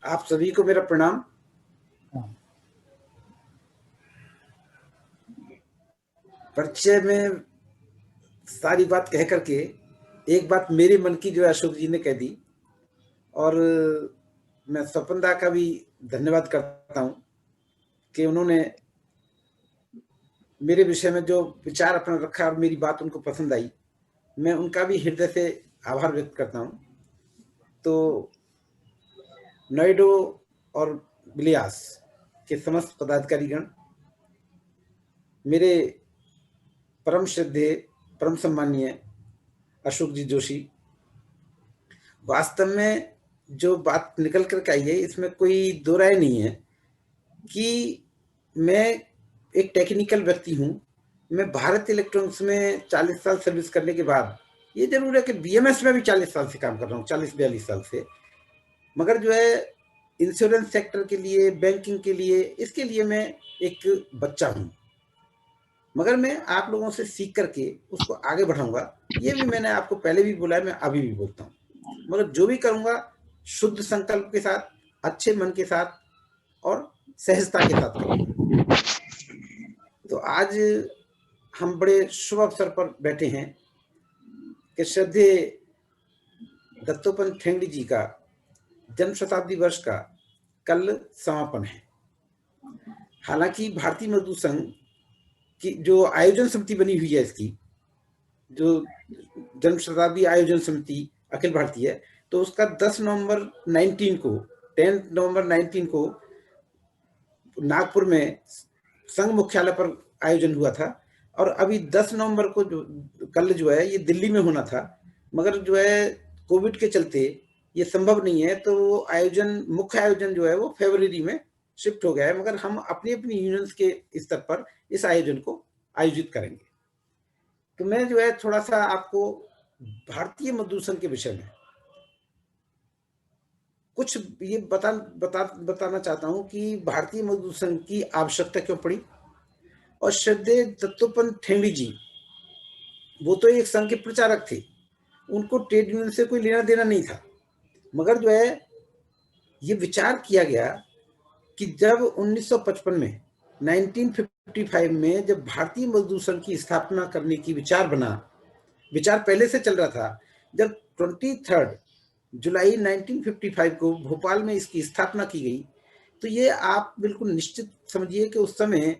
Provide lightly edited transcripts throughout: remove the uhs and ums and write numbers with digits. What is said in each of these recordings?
आप सभी को मेरा प्रणाम। परिचय में सारी बात कह करके एक बात मेरे मन की जो है अशोक जी ने कह दी, और मैं स्वपन दा का भी धन्यवाद करता हूं कि उन्होंने मेरे विषय में जो विचार अपना रखा और मेरी बात उनको पसंद आई। मैं उनका भी हृदय से आभार व्यक्त करता हूं। तो नोएडो और बिलियास के समस्त पदाधिकारीगण, मेरे परम श्रद्धेय परम सम्मानीय अशोक जी जोशी, वास्तव में जो बात निकल कर आई है इसमें कोई दो राय नहीं है कि मैं एक टेक्निकल व्यक्ति हूं। मैं भारत इलेक्ट्रॉनिक्स में 40 साल सर्विस करने के बाद, ये जरूर है कि बीएमएस में भी 40 साल से काम कर रहा हूँ, 40-42 साल से, मगर जो है इंश्योरेंस सेक्टर के लिए, बैंकिंग के लिए, इसके लिए मैं एक बच्चा हूं। मगर मैं आप लोगों से सीख करके उसको आगे बढ़ाऊंगा। ये भी मैंने आपको पहले भी बोला है, मैं अभी भी बोलता हूँ, मगर जो भी करूंगा शुद्ध संकल्प के साथ, अच्छे मन के साथ और सहजता के साथ करूंगा। तो आज हम बड़े शुभ अवसर पर बैठे हैं कि श्रद्धेय दत्तोपंत ठेंगड़ी जी का जन्म शताब्दी वर्ष का कल समापन है। हालांकि भारतीय मजदूर संघ की जो आयोजन समिति बनी हुई है, इसकी जो जन्म शताब्दी आयोजन समिति अखिल भारतीय है, तो उसका 10 नवंबर 19 को नागपुर में संघ मुख्यालय पर आयोजन हुआ था। और अभी 10 नवंबर को जो कल जो है ये दिल्ली में होना था, मगर जो है कोविड के चलते ये संभव नहीं है, तो वो आयोजन, मुख्य आयोजन जो है वो फरवरी में शिफ्ट हो गया है। मगर हम अपनी अपनी यूनियंस के स्तर पर इस आयोजन को आयोजित करेंगे। तो मैं जो है थोड़ा सा आपको भारतीय मजदूर संघ के विषय में कुछ ये बताना चाहता हूं कि भारतीय मजदूर संघ की आवश्यकता क्यों पड़ी। और श्रद्धेय दत्तोपंत ठेंगड़ी जी, वो तो एक संघ के प्रचारक थे, उनको ट्रेड यूनियन से कोई लेना देना नहीं था। मगर जो है ये विचार किया गया कि जब 1955 में 1955 में जब भारतीय मजदूर संघ की स्थापना करने की विचार बना, विचार पहले से चल रहा था, जब 23 जुलाई 1955 को भोपाल में इसकी स्थापना की गई, तो ये आप बिल्कुल निश्चित समझिए कि उस समय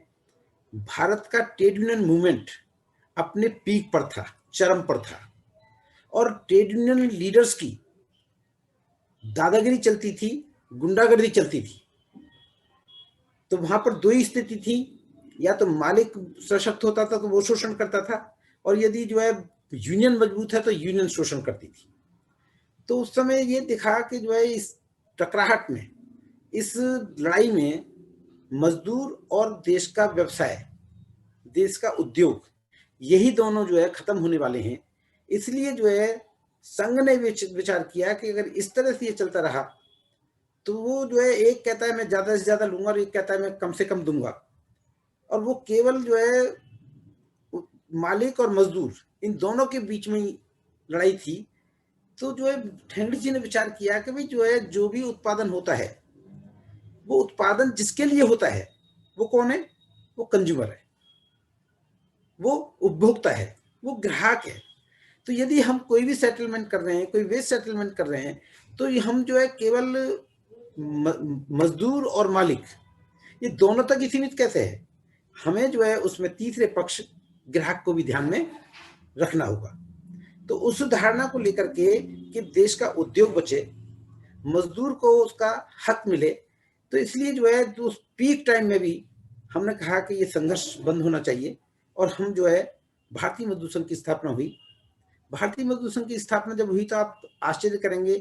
भारत का ट्रेड यूनियन मूवमेंट अपने पीक पर था, चरम पर था, और ट्रेड यूनियन लीडर्स की दादागिरी चलती थी, गुंडागर्दी चलती थी। तो वहां पर दो ही स्थिति थी, या तो मालिक सशक्त होता था तो वो शोषण करता था, और यदि जो है यूनियन मजबूत है तो यूनियन शोषण करती थी। तो उस समय ये दिखा कि जो है इस टकराहट में, इस लड़ाई में मजदूर और देश का व्यवसाय, देश का उद्योग, यही दोनों जो है खत्म होने वाले हैं। इसलिए जो है संघ ने विचार किया कि अगर इस तरह से ये चलता रहा तो वो जो है, एक कहता है मैं ज्यादा से ज्यादा लूंगा और एक कहता है मैं कम से कम दूंगा, और वो केवल जो है मालिक और मजदूर इन दोनों के बीच में ही लड़ाई थी। तो जो है ठेंगड़ी जी ने विचार किया कि भाई जो है जो भी उत्पादन होता है, वो उत्पादन जिसके लिए होता है वो कौन है? वो कंज्यूमर है, वो उपभोक्ता है, वो ग्राहक है। तो यदि हम कोई भी सेटलमेंट कर रहे हैं, कोई वेस्ट सेटलमेंट कर रहे हैं, तो हम जो है केवल मजदूर और मालिक, ये दोनों तक ही सीमित कैसे है? हमें जो है उसमें तीसरे पक्ष ग्राहक को भी ध्यान में रखना होगा। तो उस धारणा को लेकर के कि देश का उद्योग बचे, मजदूर को उसका हक मिले, तो इसलिए जो है तो उस पीक टाइम में भी हमने कहा कि ये संघर्ष बंद होना चाहिए, और हम जो है भारतीय मजदूर संघ की स्थापना हुई। भारतीय मजदूर संघ की स्थापना जब हुई तो आप आश्चर्य करेंगे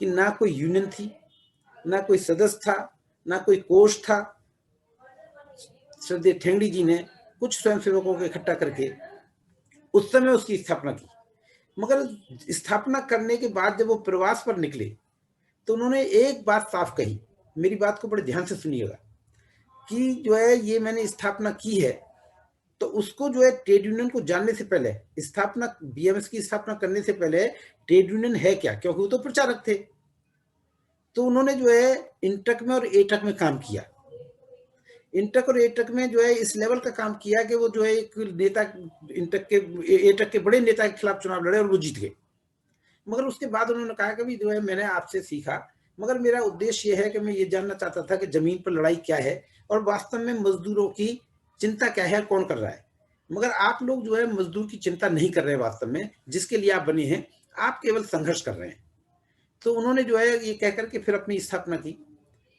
कि ना कोई यूनियन थी, ना कोई सदस्य था, ना कोई कोष था। श्रद्धेय ठेंगड़ी जी ने कुछ स्वयंसेवकों को इकट्ठा करके उस समय उसकी स्थापना की। मगर स्थापना करने के बाद जब वो प्रवास पर निकले तो उन्होंने एक बात साफ कही, मेरी बात को बड़े ध्यान से सुनिएगा, कि जो है ये मैंने स्थापना की है, तो उसको जो है ट्रेड यूनियन को जानने से पहले, स्थापना बीएमएस की स्थापना करने से पहले ट्रेड यूनियन है क्या, क्योंकि वो तो प्रचारक थे। तो उन्होंने जो है इंटक में और एटक में काम किया। इंटक और एटक में जो है इस लेवल का काम किया कि वो जो है एक नेता एटक के बड़े नेता के खिलाफ चुनाव लड़े और वो जीत गए। मगर उसके बाद उन्होंने कहा कि भी जो है मैंने आपसे सीखा, मगर मेरा उद्देश्य ये है कि मैं ये जानना चाहता था कि जमीन पर लड़ाई क्या है और वास्तव में मजदूरों की चिंता क्या है, कौन कर रहा है। मगर आप लोग जो है मजदूर की चिंता नहीं कर रहे हैं, वास्तव में जिसके लिए आप बने हैं, आप केवल संघर्ष कर रहे हैं। तो उन्होंने जो है ये कहकर के फिर अपनी स्थापना की।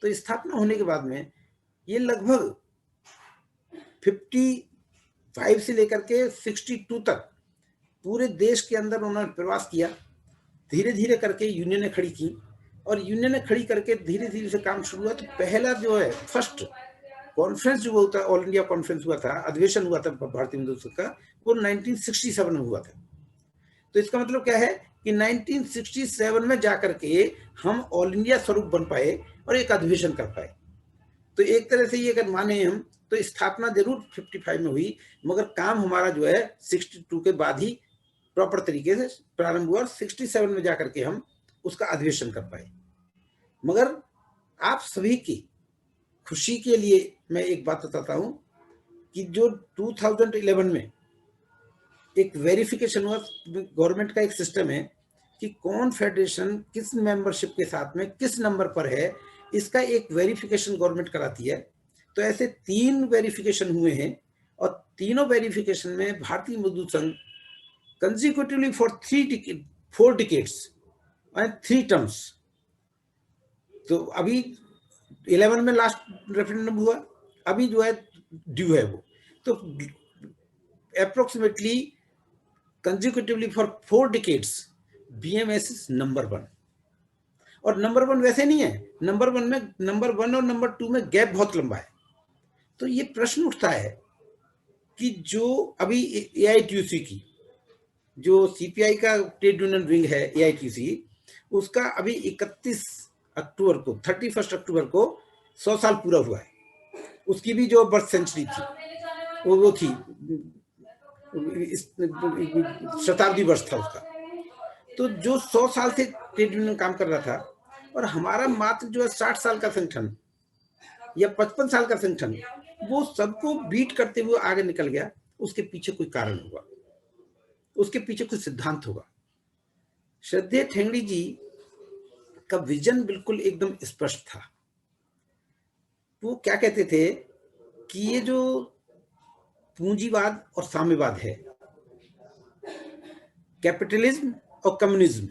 तो स्थापना होने के बाद में ये लगभग 55 से लेकर के 62 तक पूरे देश के अंदर उन्होंने प्रवास किया। धीरे धीरे करके यूनियनें खड़ी की और यूनियनें खड़ी करके धीरे धीरे से काम शुरू हुआ। तो पहला जो है फर्स्ट कॉन्फ्रेंस जो होता है, ऑल इंडिया कॉन्फ्रेंस हुआ था, अधिवेशन हुआ था भारतीय मजदूर संघ का, वो 1967 में हुआ था। तो इसका मतलब क्या है कि 1967 में जाकर के हम ऑल इंडिया स्वरूप बन पाए और एक अधिवेशन कर पाए। तो एक तरह से ये अगर माने हम तो स्थापना जरूर 55 में हुई, मगर काम हमारा जो है 62 के बाद ही प्रॉपर तरीके से प्रारंभ हुआ और 67 में जाकर के हम उसका अधिवेशन कर पाए। मगर आप सभी की खुशी के लिए मैं एक बात बताता हूं कि जो 2011 में एक वेरिफिकेशन हुआ, गवर्नमेंट का एक सिस्टम है कि कौन फेडरेशन किस मेंबरशिप के साथ में किस नंबर पर है, इसका एक वेरिफिकेशन गवर्नमेंट कराती है। तो ऐसे 3 वेरिफिकेशन हुए हैं और तीनों वेरिफिकेशन में भारतीय मजदूर संघ consecutively for 4 decades and 3 terms. तो अभी 11 में लास्ट रेफरेंडम हुआ, अभी जो है ड्यू है वो। तो approximately consecutively for 4 decades BMS is number 1। और नंबर 1 वैसे नहीं है, नंबर 1 और नंबर 2 में गैप बहुत लंबा है। तो ये प्रश्न उठता है कि जो अभी एआईटीयूसी की जो सीपीआई का ट्रेड यूनियन विंग है एआईटीयूसी, उसका अभी 31 अक्टूबर को 31 अक्टूबर को 100 साल पूरा हुआ है। उसकी भी जो बर्थ सेंचुरी थी वो थी, शताब्दी वर्ष था उसका। तो जो 100 साल से ट्रेड यूनियन काम कर रहा था और हमारा मात्र जो है 60 साल का संगठन या 55 साल का संगठन, वो सबको बीट करते हुए आगे निकल गया। उसके पीछे कोई कारण होगा, उसके पीछे कोई सिद्धांत होगा। श्रद्धेय ठेंगड़ी जी का विजन बिल्कुल एकदम स्पष्ट था। वो क्या कहते थे कि ये जो पूंजीवाद और साम्यवाद है, कैपिटलिज्म और कम्युनिज्म,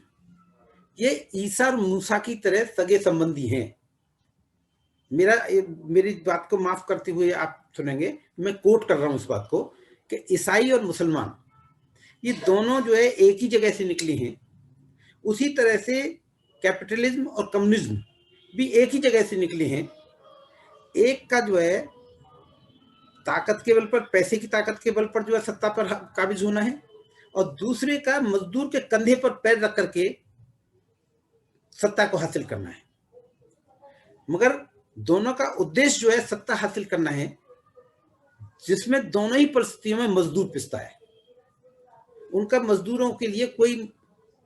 ये ईसा और मूसा की तरह सगे संबंधी हैं। मेरी बात को माफ करते हुए आप सुनेंगे, मैं कोट कर रहा हूं इस बात को कि ईसाई और मुसलमान ये दोनों जो है एक ही जगह से निकली हैं। उसी तरह से कैपिटलिज्म और कम्युनिज्म भी एक ही जगह से निकले हैं। एक का जो है ताकत के बल पर, पैसे की ताकत के बल पर जो है सत्ता पर काबिज होना है, और दूसरे का मजदूर के कंधे पर पैर रख करके सत्ता को हासिल करना है। मगर दोनों का उद्देश्य जो है सत्ता हासिल करना है, जिसमें दोनों ही परिस्थितियों में मजदूर पिसता है। उनका मजदूरों के लिए कोई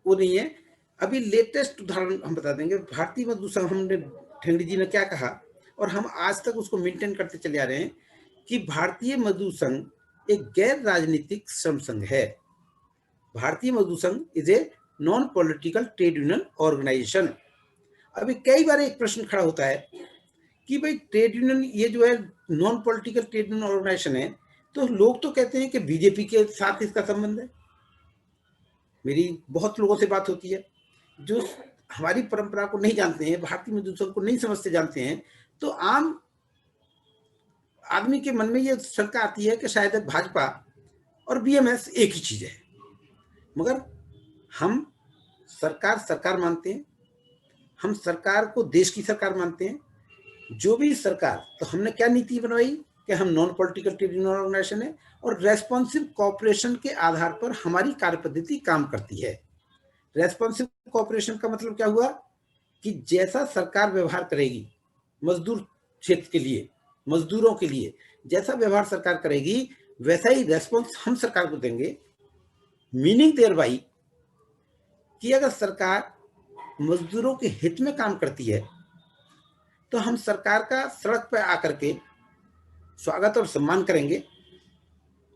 वो नहीं है। अभी लेटेस्ट उदाहरण हम बता देंगे। भारतीय मजदूर संघ, हमने ठेंगड़ी जी ने क्या कहा और हम आज तक उसको मेंटेन करते चले आ रहे हैं कि भारतीय मजदूर संघ एक गैर राजनीतिक श्रम संघ है। Bharatiya Mazdoor Sangh is a non political trade union organization. अभी कई बार एक प्रश्न खड़ा होता है कि भाई ट्रेड यूनियन ये जो है non political trade union organization है, तो लोग तो कहते हैं कि बीजेपी के साथ इसका संबंध है। मेरी बहुत लोगों से बात होती है जो हमारी परंपरा को नहीं जानते हैं, भारतीय मजदूर संघ को नहीं समझते जानते हैं। तो आम आदमी के मन में ये शंका आती है कि शायद भाजपा और बीएमएस एक ही चीज है। मगर हम सरकार मानते हैं, हम सरकार को देश की सरकार मानते हैं। जो भी सरकार, तो हमने क्या नीति बनवाई कि हम non political trade union organization है और रेस्पॉन्सिव कॉपरेशन के आधार पर हमारी कार्य पद्धति काम करती है। रेस्पॉन्सिव कॉपरेशन का मतलब क्या हुआ कि जैसा सरकार व्यवहार करेगी मजदूर क्षेत्र के लिए, मजदूरों के लिए जैसा व्यवहार सरकार करेगी, वैसा ही रेस्पॉन्स हम सरकार को देंगे। मीनिंग देयर बाई कि अगर सरकार मजदूरों के हित में काम करती है, तो हम सरकार का सड़क पर आकर के स्वागत और सम्मान करेंगे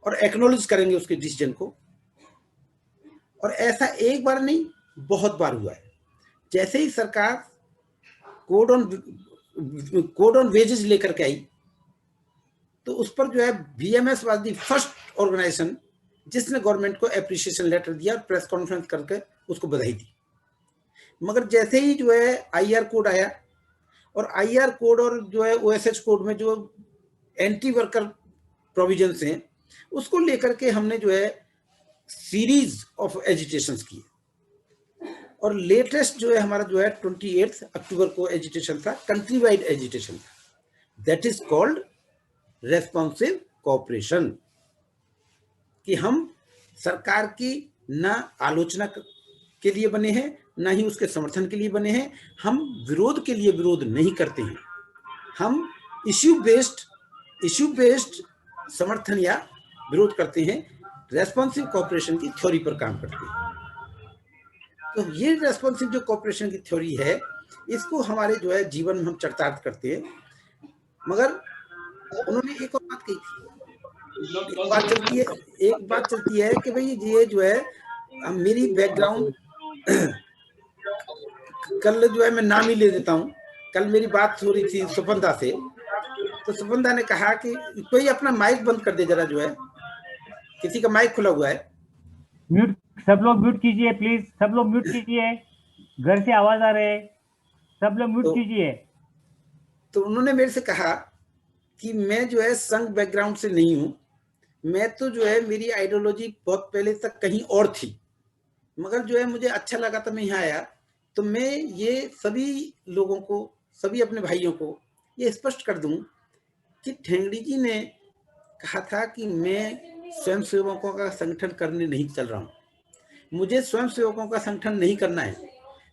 और एक्नॉलेज करेंगे उसके डिसीजन को। और ऐसा एक बार नहीं, बहुत बार हुआ है। जैसे ही सरकार कोड ऑन वेजेस लेकर के आई, तो उस पर जो है BMS was the first organization जिसने गवर्नमेंट को एप्रिसिएशन लेटर दिया और प्रेस कॉन्फ्रेंस करके उसको बधाई दी। मगर जैसे ही जो है आईआर कोड आया, और आईआर कोड और जो है ओएसएच कोड में जो एंटी वर्कर प्रोविजंस हैं, उसको लेकर के हमने जो है सीरीज ऑफ एजिटेशंस किए। और लेटेस्ट जो है हमारा जो है 28 अक्टूबर को एजिटेशन था, कंट्री वाइड एजिटेशन था, that is called responsive cooperation. कि हम सरकार की ना आलोचना के लिए बने हैं, ना ही उसके समर्थन के लिए बने हैं। हम विरोध के लिए विरोध नहीं करते हैं, हम इश्यू बेस्ड समर्थन या विरोध करते हैं, रेस्पॉन्सिव कोऑपरेशन की थ्योरी पर काम करते हैं। तो ये रेस्पॉन्सिव जो कोऑपरेशन की थ्योरी है, इसको हमारे जो है जीवन में हम चरितार्थ करते हैं। मगर उन्होंने एक और बात कही थी, एक बात चलती है कि भाई ये जो है मेरी बैकग्राउंड कल जो है मैं नाम ही ले देता हूँ, कल मेरी बात हो रही थी सुपंदा से, तो सुपंदा ने कहा कि कोई अपना माइक बंद कर दे जरा, जो है किसी का माइक खुला हुआ है। म्यूट, सब लोग म्यूट कीजिए प्लीज, सब लोग म्यूट कीजिए, घर से आवाज आ रहे हैं, सब लोग म्यूट कीजिए। तो उन्होंने मेरे से कहा कि मैं जो है संघ बैकग्राउंड से नहीं हूं, मैं तो जो है मेरी आइडियोलॉजी बहुत पहले तक कहीं और थी, मगर जो है मुझे अच्छा लगा तो मैं यहाँ आया। तो मैं ये सभी लोगों को, सभी अपने भाइयों को ये स्पष्ट कर दूं कि ठेंगड़ी जी ने कहा था कि मैं स्वयंसेवकों का संगठन करने नहीं चल रहा हूँ, मुझे स्वयंसेवकों का संगठन नहीं करना है।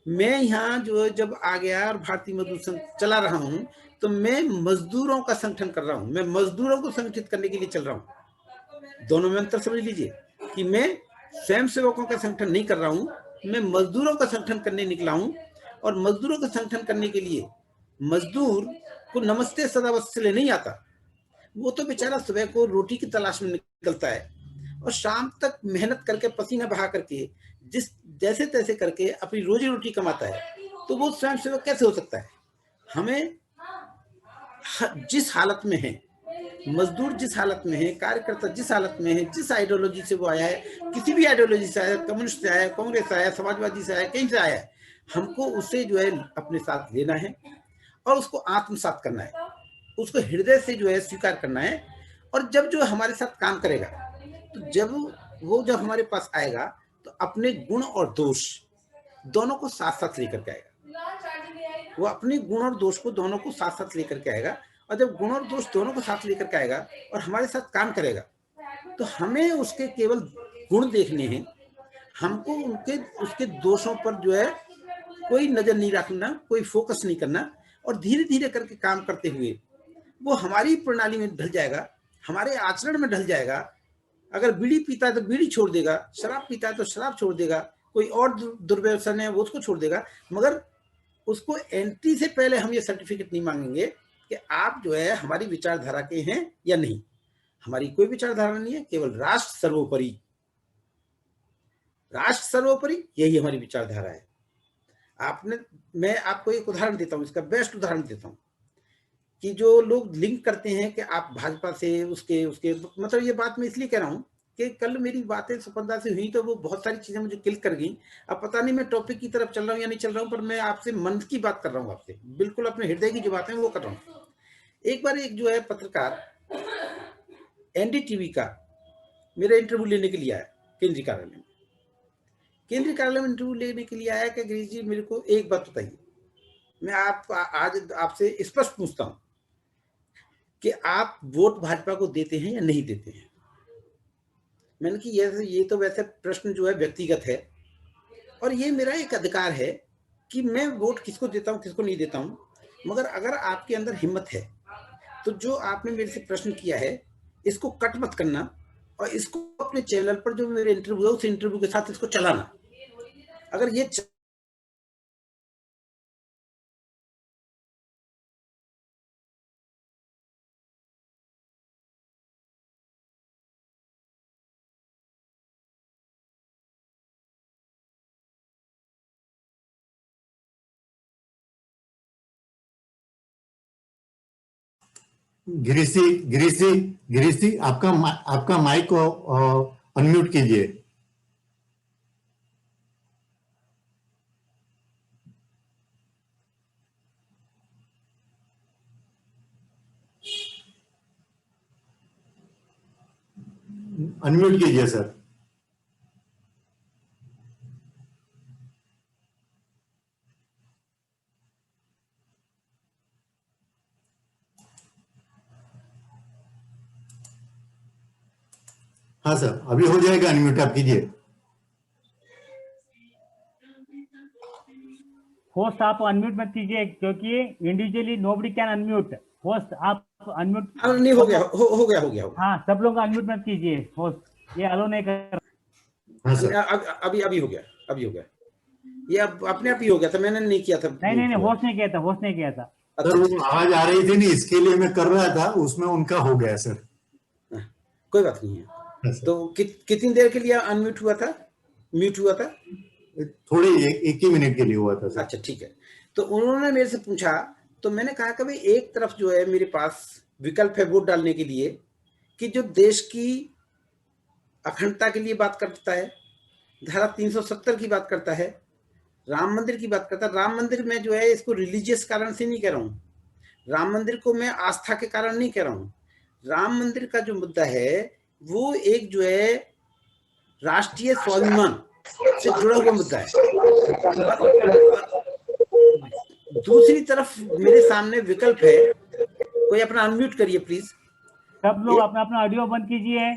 मैं यहाँ जो जब आ गया और भारतीय मजदूर संघ चला रहा हूँ, तो मैं मजदूरों का संगठन कर रहा हूँ, मैं मजदूरों को संगठित करने के लिए चल रहा हूँ। दोनों में अंतर समझ लीजिए कि मैं स्वयंसेवकों का संगठन नहीं कर रहा हूँ, मैं मजदूरों का संगठन करने निकला हूँ। और मजदूरों का संगठन करने के लिए मजदूर को नमस्ते सदावत्सल्य नहीं आता, वो तो बेचारा सुबह को रोटी की तलाश में निकलता है और शाम तक मेहनत करके पसीना बहा करके जिस जैसे तैसे करके अपनी रोजी रोटी कमाता है, तो वो स्वयंसेवक कैसे हो सकता है। हमें जिस हालत में है मजदूर, जिस हालत में है कार्यकर्ता, जिस हालत में है, जिस आइडियोलॉजी से वो आया है, किसी भी आइडियोलॉजी से आया, कम्युनिस्ट से आया, कांग्रेस से आया, समाजवादी से आया, कहीं से आया है, हमको उसे जो है अपने साथ लेना है और उसको आत्मसात करना है, उसको हृदय से जो है स्वीकार करना है। और जब जो हमारे साथ काम करेगा, तो जब हमारे पास आएगा, तो अपने गुण और दोष दोनों को साथ साथ लेकर के आएगा। वो अपने गुण और दोष को दोनों को साथ साथ लेकर के आएगा, और जब गुण और दोष दोनों को साथ लेकर के आएगा और हमारे साथ काम करेगा, तो हमें उसके केवल गुण देखने हैं, हमको उसके दोषों पर जो है कोई नजर नहीं रखना, कोई फोकस नहीं करना। और धीरे धीरे करके काम करते हुए वो हमारी प्रणाली में ढल जाएगा, हमारे आचरण में ढल जाएगा। अगर बीड़ी पीता है तो बीड़ी छोड़ देगा, शराब पीता है तो शराब छोड़ देगा, कोई और दुर्व्यसन है वो उसको छोड़ देगा। मगर उसको एंट्री से पहले हम ये सर्टिफिकेट नहीं मांगेंगे कि आप जो है हमारी विचारधारा के हैं या नहीं। हमारी कोई विचारधारा नहीं है, केवल राष्ट्र सर्वोपरि, राष्ट्र सर्वोपरि, यही हमारी विचारधारा है। मैं आपको एक उदाहरण देता हूं, इसका बेस्ट उदाहरण देता हूं कि जो लोग लिंक करते हैं कि आप भाजपा से उसके मतलब ये बात मैं इसलिए कह रहा हूं कि कल मेरी बातें सुपंदा से हुई तो वो बहुत सारी चीजें मुझे क्लिक कर गई। अब पता नहीं मैं टॉपिक की तरफ चल रहा हूं या नहीं चल रहा हूं, पर मैं आपसे मन की बात कर रहा हूं, आपसे बिल्कुल अपने हृदय की जो बातें वो कर रहा हूं। एक बार एक जो है पत्रकार एनडीटीवी का मेरा इंटरव्यू लेने के लिए आया केंद्रीय कार्यालय में। केंद्रीय कार्यालय में इंटरव्यू लेने के लिए आया कि गिरीश जी मेरे को एक बात बताइए, मैं आज आपसे स्पष्ट पूछता हूं कि आप वोट भाजपा को देते हैं या नहीं देते हैं। मैंने कि ये तो वैसे प्रश्न जो है व्यक्तिगत है, और ये मेरा एक अधिकार है कि मैं वोट किसको देता हूं किसको नहीं देता हूं। मगर अगर आपके अंदर हिम्मत है तो जो आपने मेरे से प्रश्न किया है इसको कट मत करना, और इसको अपने चैनल पर जो मेरे इंटरव्यू है उस इंटरव्यू के साथ इसको चलाना। अगर ये गिरीशी गिरीशी गिरीशी आपका माइक को अनम्यूट कीजिए। अनम्यूट कीजिए सर। हाँ सर, अभी हो जाएगा, अनम्यूट आप कीजिए। होस्ट आप अनम्यूट मत कीजिए, क्योंकि individually nobody can unmute. Host आप अनम्यूट नहीं हो गया, हो गया हो गया। हाँ, सब लोग अनम्यूट मत कीजिए, होस्ट ये अलो नहीं कर। हाँ सर, अभी अभी हो गया, अभी हो गया। ये अब अपने आप ही हो गया था, मैंने नहीं किया था। नहीं, होस्ट नहीं किया था, होस्ट नहीं किया था। सर वो आवाज आ रही थी नहीं, इसके लिए मैं कर रहा था, उसमें उनका हो गया सर। कोई बात नहीं है। तो कितनी देर के लिए अनम्यूट हुआ था, म्यूट हुआ था? थोड़े एक ही मिनट के लिए हुआ था सर। अच्छा ठीक है। तो उन्होंने मेरे से पूछा, तो मैंने कहा कि भाई एक तरफ जो है मेरे पास विकल्प है वोट डालने के लिए कि जो देश की अखंडता के लिए बात करता है, धारा 370 की बात करता है, राम मंदिर की बात करता है। राम मंदिर में जो है इसको रिलीजियस कारण से नहीं कह रहा हूँ, राम मंदिर को मैं आस्था के कारण नहीं कह रहा हूँ। राम मंदिर का जो मुद्दा है वो एक जो है राष्ट्रीय स्वाभिमान से जुड़ा हुआ मुद्दा है। दूसरी तरफ मेरे सामने विकल्प है, कोई अपना अनम्यूट करिए प्लीज। सब लोग अपना अपना ऑडियो बंद कीजिए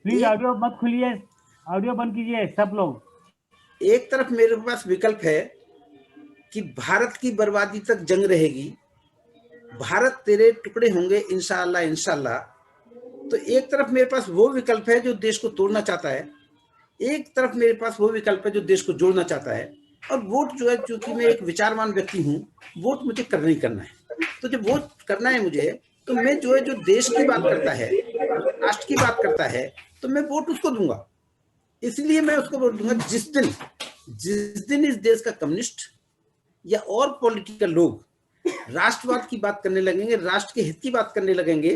प्लीज, ऑडियो मत खुलिए, ऑडियो बंद कीजिए सब लोग। एक तरफ मेरे पास विकल्प है कि भारत की बर्बादी तक जंग रहेगी, भारत तेरे टुकड़े होंगे इंशाअल्लाह इंशाअल्लाह। तो एक तरफ मेरे पास वो विकल्प है जो देश को तोड़ना चाहता है, एक तरफ मेरे पास वो विकल्प है जो देश को जोड़ना चाहता है। और वोट जो है, चूंकि मैं एक विचारवान व्यक्ति हूँ, वोट मुझे करना ही करना है। तो जब वोट करना है मुझे, तो मैं जो है जो देश की बात करता है, राष्ट्र की बात करता है, तो मैं वोट उसको दूंगा। इसलिए मैं उसको वोट दूंगा जिस दिन इस देश का कम्युनिस्ट या और पॉलिटिकल लोग राष्ट्रवाद की बात करने लगेंगे, राष्ट्र के हित की बात करने लगेंगे,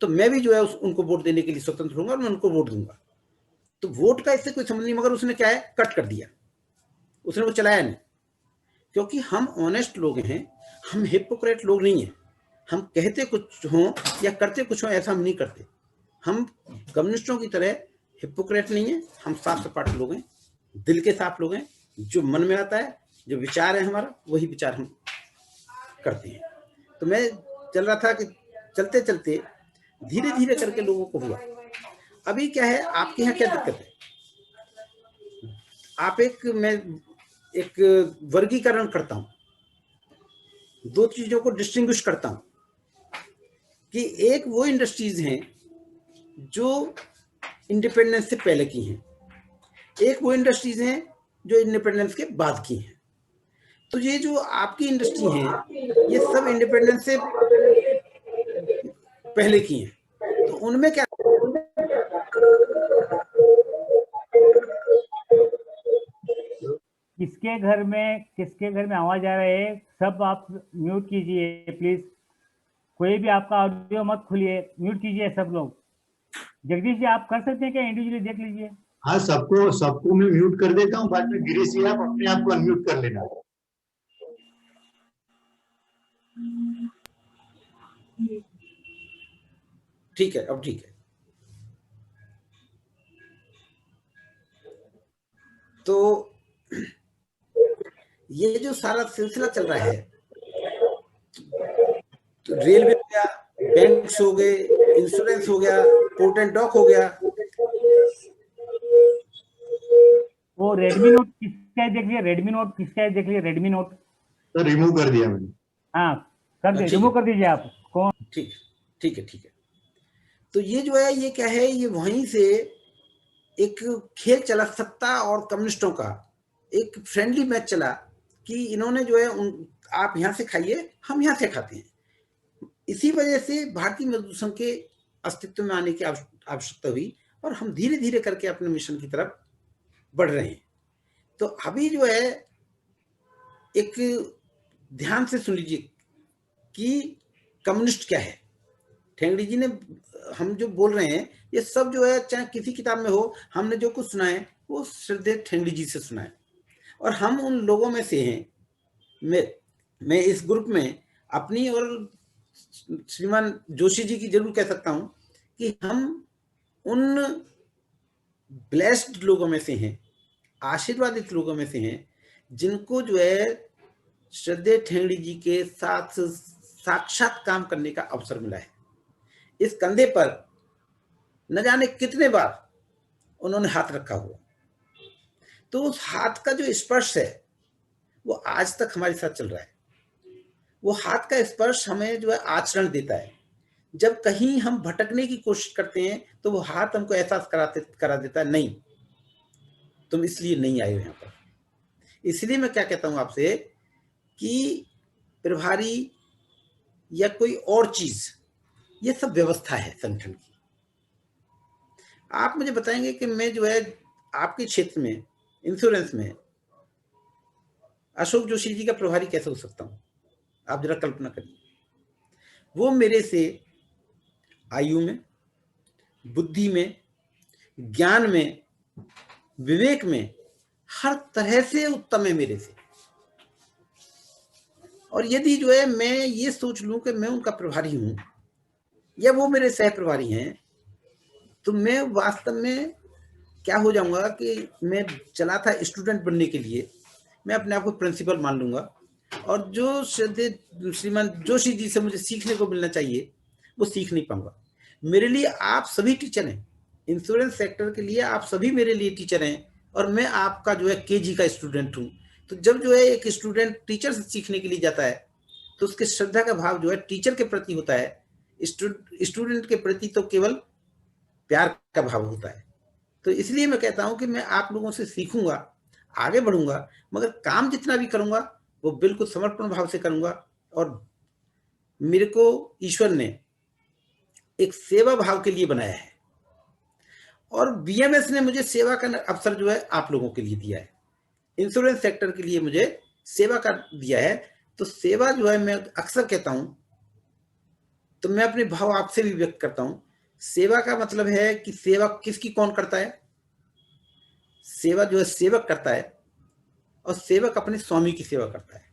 तो मैं भी जो है उनको वोट देने के लिए स्वतंत्र होऊंगा और मैं उनको वोट दूंगा। तो वोट का इससे कोई संबंध नहीं, मगर उसने क्या है, कट कर दिया, उसने वो चलाया नहीं। क्योंकि हम ऑनेस्ट लोग हैं, हम हिपोक्रेट लोग नहीं हैं। हम कहते कुछ हों या करते कुछ हों, ऐसा हम नहीं करते। हम कम्युनिस्टों की तरह हिपोक्रेट नहीं है, हम साफ सपाट लोग हैं, दिल के साफ लोग हैं। जो मन में आता है, जो विचार है हमारा, वही विचार हम करते हैं। तो मैं चल रहा था कि चलते चलते धीरे धीरे करके लोगों को हुआ। अभी क्या है, आपके यहाँ क्या दिक्कत है? आप मैं एक वर्गीकरण करता हूं, दो चीजों को डिस्टिंग्विश करता हूं कि एक वो इंडस्ट्रीज हैं जो इंडिपेंडेंस से पहले की हैं, एक वो इंडस्ट्रीज हैं जो इंडिपेंडेंस के बाद की हैं। तो ये जो आपकी इंडस्ट्री हैं, ये सब इंडिपेंडेंस से पहले की हैं। तो उनमें क्या, किसके घर में आवाज आ रहा है? सब आप म्यूट कीजिए प्लीज, कोई भी आपका ऑडियो मत खुलिए, म्यूट कीजिए सब लोग। जगदीश जी आप कर सकते हैं क्या? इंडिविजुअली देख लीजिए। हाँ, सबको मैं म्यूट कर देता हूँ, बाद में गिरीश जी आप अपने आप को अनम्यूट कर लेना। ठीक है, अब ठीक है। तो ये जो सारा सिलसिला चल रहा है, तो रेलवे हो गया, बैंक्स हो गए, इंश्योरेंस हो गया, पोर्ट एंड डॉक हो गया। वो रेडमी नोट किसका है देख लिया, रेडमी नोट किसका है देख लिया, रेडमी नोट। तो रिमूव कर दिया मैंने। हाँ कर दे, रिमूव कर दीजिए आप। कौन? ठीक ठीक है, ठीक है। तो ये जो है, ये क्या है, ये वहीं से एक खेल चला, सत्ता और कम्युनिस्टों का एक फ्रेंडली मैच चला कि इन्होंने जो है आप यहां से खाइए, हम यहां से खाते हैं। इसी वजह से भारतीय मजदूर संघ के अस्तित्व में आने की आवश्यकता हुई और हम धीरे धीरे करके अपने मिशन की तरफ बढ़ रहे हैं। तो अभी जो है, एक ध्यान से सुन लीजिए कि कम्युनिस्ट क्या है। ठेंगड़ी जी ने, हम जो बोल रहे हैं ये सब जो है, चाहे किसी किताब में हो, हमने जो कुछ सुना है वो श्रद्धेय ठेंगड़ी जी से सुना है। और हम उन लोगों में से हैं, मैं इस ग्रुप में अपनी और श्रीमान जोशी जी की जरूर कह सकता हूं कि हम उन ब्लेस्ड लोगों में से हैं, आशीर्वादित लोगों में से हैं, जिनको जो है श्रद्धेय ठेंगड़ी जी के साथ साक्षात काम करने का अवसर मिला है। इस कंधे पर न जाने कितने बार उन्होंने हाथ रखा हुआ, तो उस हाथ का जो स्पर्श है वो आज तक हमारे साथ चल रहा है। वो हाथ का स्पर्श हमें जो है आचरण देता है। जब कहीं हम भटकने की कोशिश करते हैं तो वो हाथ हमको एहसास करा देता है, नहीं तुम इसलिए नहीं आए हो यहाँ पर। इसलिए मैं क्या कहता हूं आपसे कि प्रभारी या कोई और चीज, ये सब व्यवस्था है संगठन की। आप मुझे बताएंगे कि मैं जो है आपके क्षेत्र में इंश्योरेंस में अशोक जोशी जी का प्रभारी कैसे हो सकता हूं? आप जरा कल्पना करिए। वो मेरे से आयु में, बुद्धि में, ज्ञान में, विवेक में हर तरह से उत्तम है मेरे से। और यदि जो है मैं ये सोच लूं कि मैं उनका प्रभारी हूं या वो मेरे सह प्रभारी हैं, तो मैं वास्तव में क्या हो जाऊंगा कि मैं चला था स्टूडेंट बनने के लिए, मैं अपने आप को प्रिंसिपल मान लूंगा, और जो श्रीमान जोशी जी से मुझे सीखने को मिलना चाहिए वो सीख नहीं पाऊंगा। मेरे लिए आप सभी टीचर हैं, इंश्योरेंस सेक्टर के लिए आप सभी मेरे लिए टीचर हैं, और मैं आपका जो है केजी का स्टूडेंट हूं। तो जब जो है एक स्टूडेंट टीचर से सीखने के लिए जाता है तो उसके श्रद्धा का भाव जो है टीचर के प्रति होता है, स्टूडेंट के प्रति तो केवल प्यार का भाव होता है। तो इसलिए मैं कहता हूं कि मैं आप लोगों से सीखूंगा, आगे बढ़ूंगा, मगर काम जितना भी करूंगा वो बिल्कुल समर्पण भाव से करूंगा। और मेरे को ईश्वर ने एक सेवा भाव के लिए बनाया है, और बीएमएस ने मुझे सेवा का अवसर जो है आप लोगों के लिए दिया है, इंश्योरेंस सेक्टर के लिए मुझे सेवा का दिया है। तो सेवा जो है, मैं अक्सर कहता हूं, तो मैं अपने भाव आपसे भी व्यक्त करता हूं। सेवा का मतलब है कि सेवा किसकी कौन करता है? सेवा जो है सेवक करता है, और सेवक अपने स्वामी की सेवा करता है।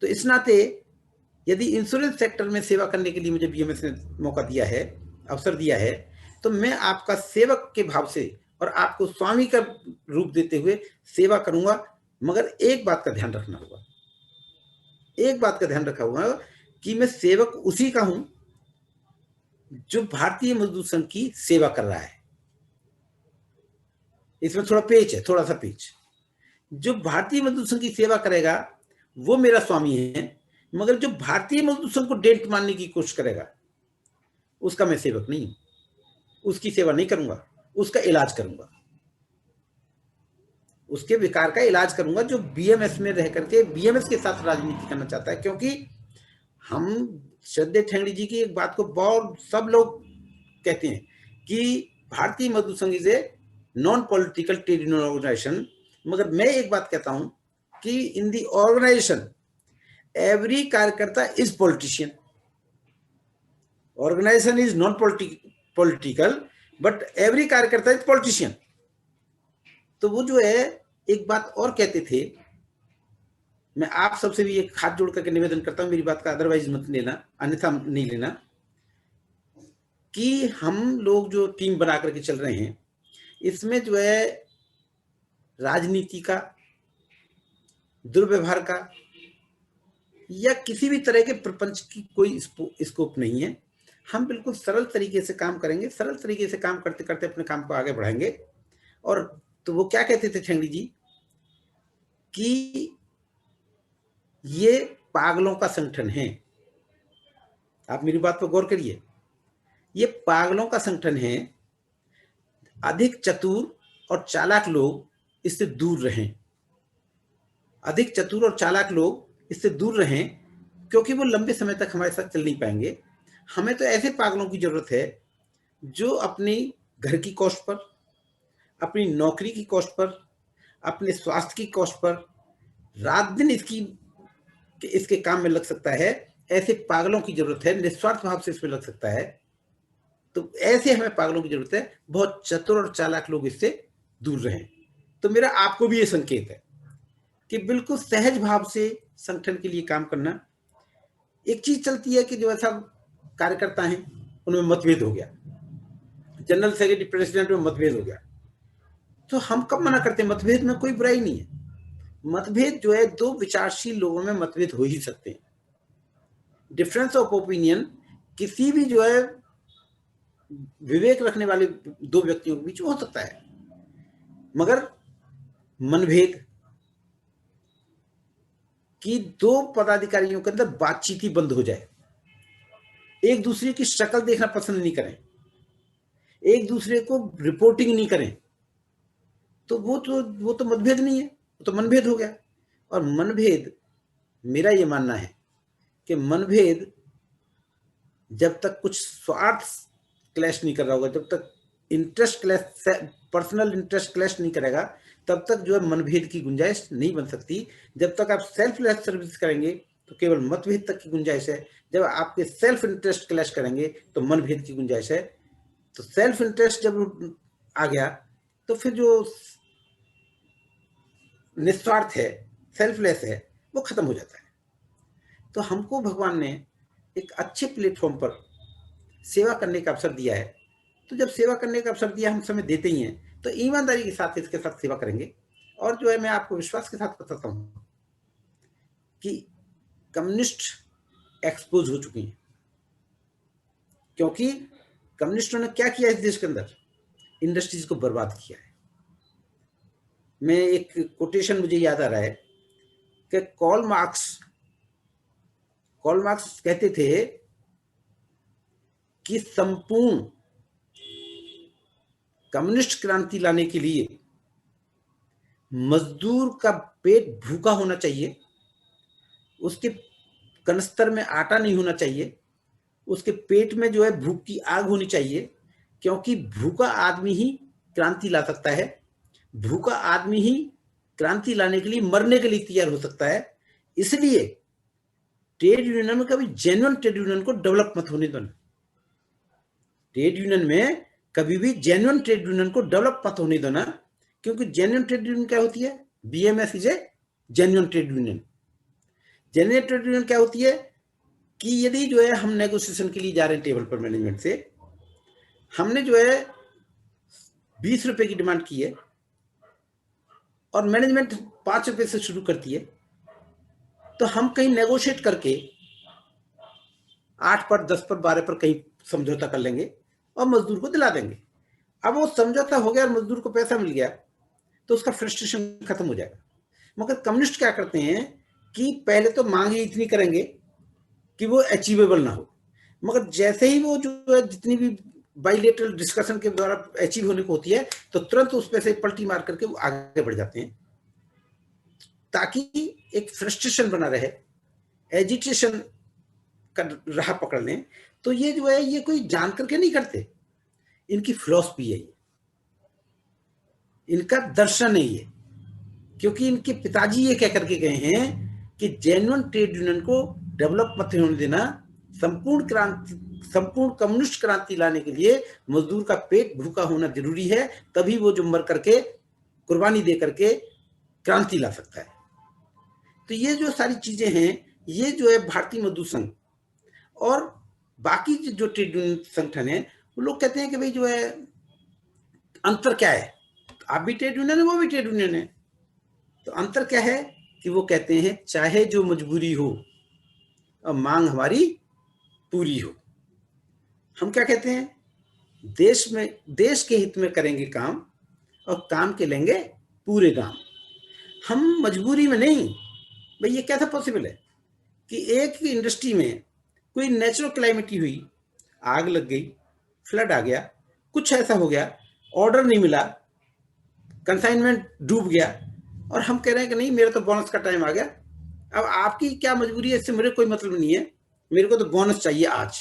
तो इस नाते यदि इंश्योरेंस सेक्टर में सेवा करने के लिए मुझे बीएमएस ने मौका दिया है, अवसर दिया है, तो मैं आपका सेवक के भाव से और आपको स्वामी का रूप देते हुए सेवा करूंगा। मगर एक बात का ध्यान रखना होगा, एक बात का ध्यान रखा होगा कि मैं सेवक उसी का हूं जो भारतीय मजदूर संघ की सेवा कर रहा है। इसमें थोड़ा पेच है, थोड़ा सा पेच। जो भारतीय मजदूर संघ की सेवा करेगा वो मेरा स्वामी है, मगर जो भारतीय मजदूर संघ को डेंट मारने की कोशिश करेगा उसका मैं सेवक नहीं हूं, उसकी सेवा नहीं करूंगा, उसका इलाज करूंगा, उसके विकार का इलाज करूंगा, जो बीएमएस में रह करके बीएमएस के साथ राजनीति करना चाहता है। क्योंकि हम श्रद्धेय ठेंगड़ी जी की एक बात को बहुत सब लोग कहते हैं कि Bharatiya Mazdoor Sangh is a non political trade union organization, मगर मैं एक बात कहता हूं कि इन दी ऑर्गेनाइजेशन एवरी कार्यकर्ता is politician. Organization is non political but every कार्यकर्ता इज पॉलिटिशियन। तो वो जो है एक बात और कहते थे, मैं आप सबसे भी एक हाथ जोड़ करके निवेदन करता हूं, मेरी बात का अदरवाइज मत लेना, अन्यथा नहीं लेना, कि हम लोग जो टीम बना करके चल रहे हैं इसमें जो है राजनीति का, दुर्व्यवहार का या किसी भी तरह के प्रपंच की कोई स्कोप नहीं है। हम बिल्कुल सरल तरीके से काम करेंगे, सरल तरीके से काम करते करते अपने काम को आगे बढ़ाएंगे। और तो वो क्या कहते थे ठेंगड़ी जी कि ये पागलों का संगठन है। आप मेरी बात पर गौर करिए, ये पागलों का संगठन है। अधिक चतुर और चालाक लोग इससे दूर रहें, अधिक चतुर और चालाक लोग इससे दूर रहें, क्योंकि वो लंबे समय तक हमारे साथ चल नहीं पाएंगे। हमें तो ऐसे पागलों की जरूरत है जो अपनी घर की कॉस्ट पर, अपनी नौकरी की कॉस्ट पर, अपने स्वास्थ्य की कॉस्ट पर रात दिन इसके काम में लग सकता है, ऐसे पागलों की जरूरत है, निस्वार्थ भाव से इसमें लग सकता है, तो ऐसे हमें पागलों की जरूरत है, बहुत चतुर और चालाक लोग इससे दूर रहें। तो मेरा आपको भी ये संकेत है कि बिल्कुल सहज भाव से संगठन के लिए काम करना। एक चीज चलती है कि जो ऐसा कार्यकर्ता हैं उनमें मतभेद हो गया, जनरल सेक्रेटरी प्रेसिडेंट में मतभेद हो गया, तो हम कब मना करते हैं? मतभेद में कोई बुराई नहीं है। मतभेद जो है, दो विचारशील लोगों में मतभेद हो ही सकते हैं। डिफरेंस ऑफ ओपिनियन किसी भी जो है विवेक रखने वाले दो व्यक्तियों के बीच हो सकता है, मगर मनभेद कि दो पदाधिकारियों के अंदर बातचीत ही बंद हो जाए, एक दूसरे की शक्ल देखना पसंद नहीं करें, एक दूसरे को रिपोर्टिंग नहीं करें, तो वो तो मतभेद नहीं है, वो तो मनभेद हो गया। और मनभेद, मेरा ये मानना है कि मनभेद जब तक कुछ स्वार्थ क्लैश नहीं कर रहा होगा, जब तक interest clash, personal interest clash नहीं करेगा, तब तक जो है मनभेद की गुंजाइश नहीं बन सकती। जब तक आप सेल्फलेस सर्विस करेंगे तो केवल मतभेद तक की गुंजाइश है, जब आपके सेल्फ इंटरेस्ट क्लैश करेंगे तो मनभेद की गुंजाइश है। तो सेल्फ इंटरेस्ट जब आ गया तो फिर जो निस्वार्थ है, सेल्फलेस है, वो खत्म हो जाता है। तो हमको भगवान ने एक अच्छे प्लेटफॉर्म पर सेवा करने का अवसर दिया है, तो जब सेवा करने का अवसर दिया, हम समय देते ही हैं, तो ईमानदारी के साथ इसके साथ सेवा करेंगे। और जो है, मैं आपको विश्वास के साथ बताता हूं कि कम्युनिस्ट एक्सपोज हो चुकी हैं, क्योंकि कम्युनिस्टों ने क्या किया इस देश के अंदर? इंडस्ट्रीज को बर्बाद किया है। मैं एक कोटेशन मुझे याद आ रहा है कि कार्ल मार्क्स कहते थे कि संपूर्ण कम्युनिस्ट क्रांति लाने के लिए मजदूर का पेट भूखा होना चाहिए, उसके कनस्तर में आटा नहीं होना चाहिए, उसके पेट में जो है भूख की आग होनी चाहिए, क्योंकि भूखा आदमी ही क्रांति ला सकता है, भूखा आदमी ही क्रांति लाने के लिए मरने के लिए तैयार हो सकता है। इसलिए ट्रेड यूनियन में कभी जेन्युइन ट्रेड यूनियन को डेवलप मत होने देना। ट्रेड यूनियन में कभी भी जेन्युइन ट्रेड यूनियन को डेवलप मत होने देना, क्योंकि जेन्युइन ट्रेड यूनियन क्या होती है? BMS is a genuine trade union. Genuine trade union क्या होती है कि यदि जो है हम नेगोशिएशन के लिए जा रहे हैं टेबल पर मैनेजमेंट से, हमने जो है 20 रुपए की डिमांड की है और मैनेजमेंट 5 रुपए से शुरू करती है, तो हम कहीं नेगोशिएट करके 8 पर, 10 पर, 12 पर कहीं समझौता कर लेंगे और मजदूर को दिला देंगे। अब वो समझौता हो गया और मजदूर को पैसा मिल गया तो उसका फ्रस्ट्रेशन खत्म हो जाएगा। मगर कम्युनिस्ट क्या करते हैं कि पहले तो मांग ही इतनी करेंगे कि वो अचीवेबल ना हो, मगर जैसे ही वो जो है जितनी भी बाइलेटरल डिस्कशन के द्वारा अचीव होने को होती है, तो तुरंत उस पे से पलटी मार करके वो आगे बढ़ जाते हैं, ताकि एक फ्रस्ट्रेशन बना रहे, एजिटेशन का राह पकड़ लें। तो ये जो है, ये कोई जान करके नहीं करते, इनकी फिलॉसफी है, ये इनका दर्शन है ये, क्योंकि इनके पिताजी ये कह करके गए हैं कि जेन्युइन ट्रेड यूनियन को डेवलप मत होने देना, संपूर्ण कम्युनिस्ट क्रांति लाने के लिए मजदूर का पेट भूखा होना जरूरी है, तभी वो जो मर करके कुर्बानी दे करके क्रांति ला सकता है। तो ये जो सारी चीजें हैं, ये जो है भारतीय मजदूर संघ और बाकी जो ट्रेड यूनियन संगठन है, वो लोग कहते हैं कि भाई जो है अंतर क्या है, आप भी ट्रेड यूनियन है, वो भी ट्रेड यूनियन है, तो अंतर क्या है कि वो कहते हैं चाहे जो मजबूरी हो और मांग हमारी पूरी हो। हम क्या कहते हैं? देश के हित में करेंगे काम और काम के लेंगे पूरे दाम। हम मजबूरी में नहीं। भाई ये कैसा पॉसिबल है कि एक इंडस्ट्री में कोई नेचुरल क्लाइमेटी हुई, आग लग गई, फ्लड आ गया, कुछ ऐसा हो गया, ऑर्डर नहीं मिला, कंसाइनमेंट डूब गया, और हम कह रहे हैं कि नहीं मेरा तो बोनस का टाइम आ गया। अब आपकी क्या मजबूरी है, इससे मेरे कोई मतलब नहीं है, मेरे को तो बोनस चाहिए आज,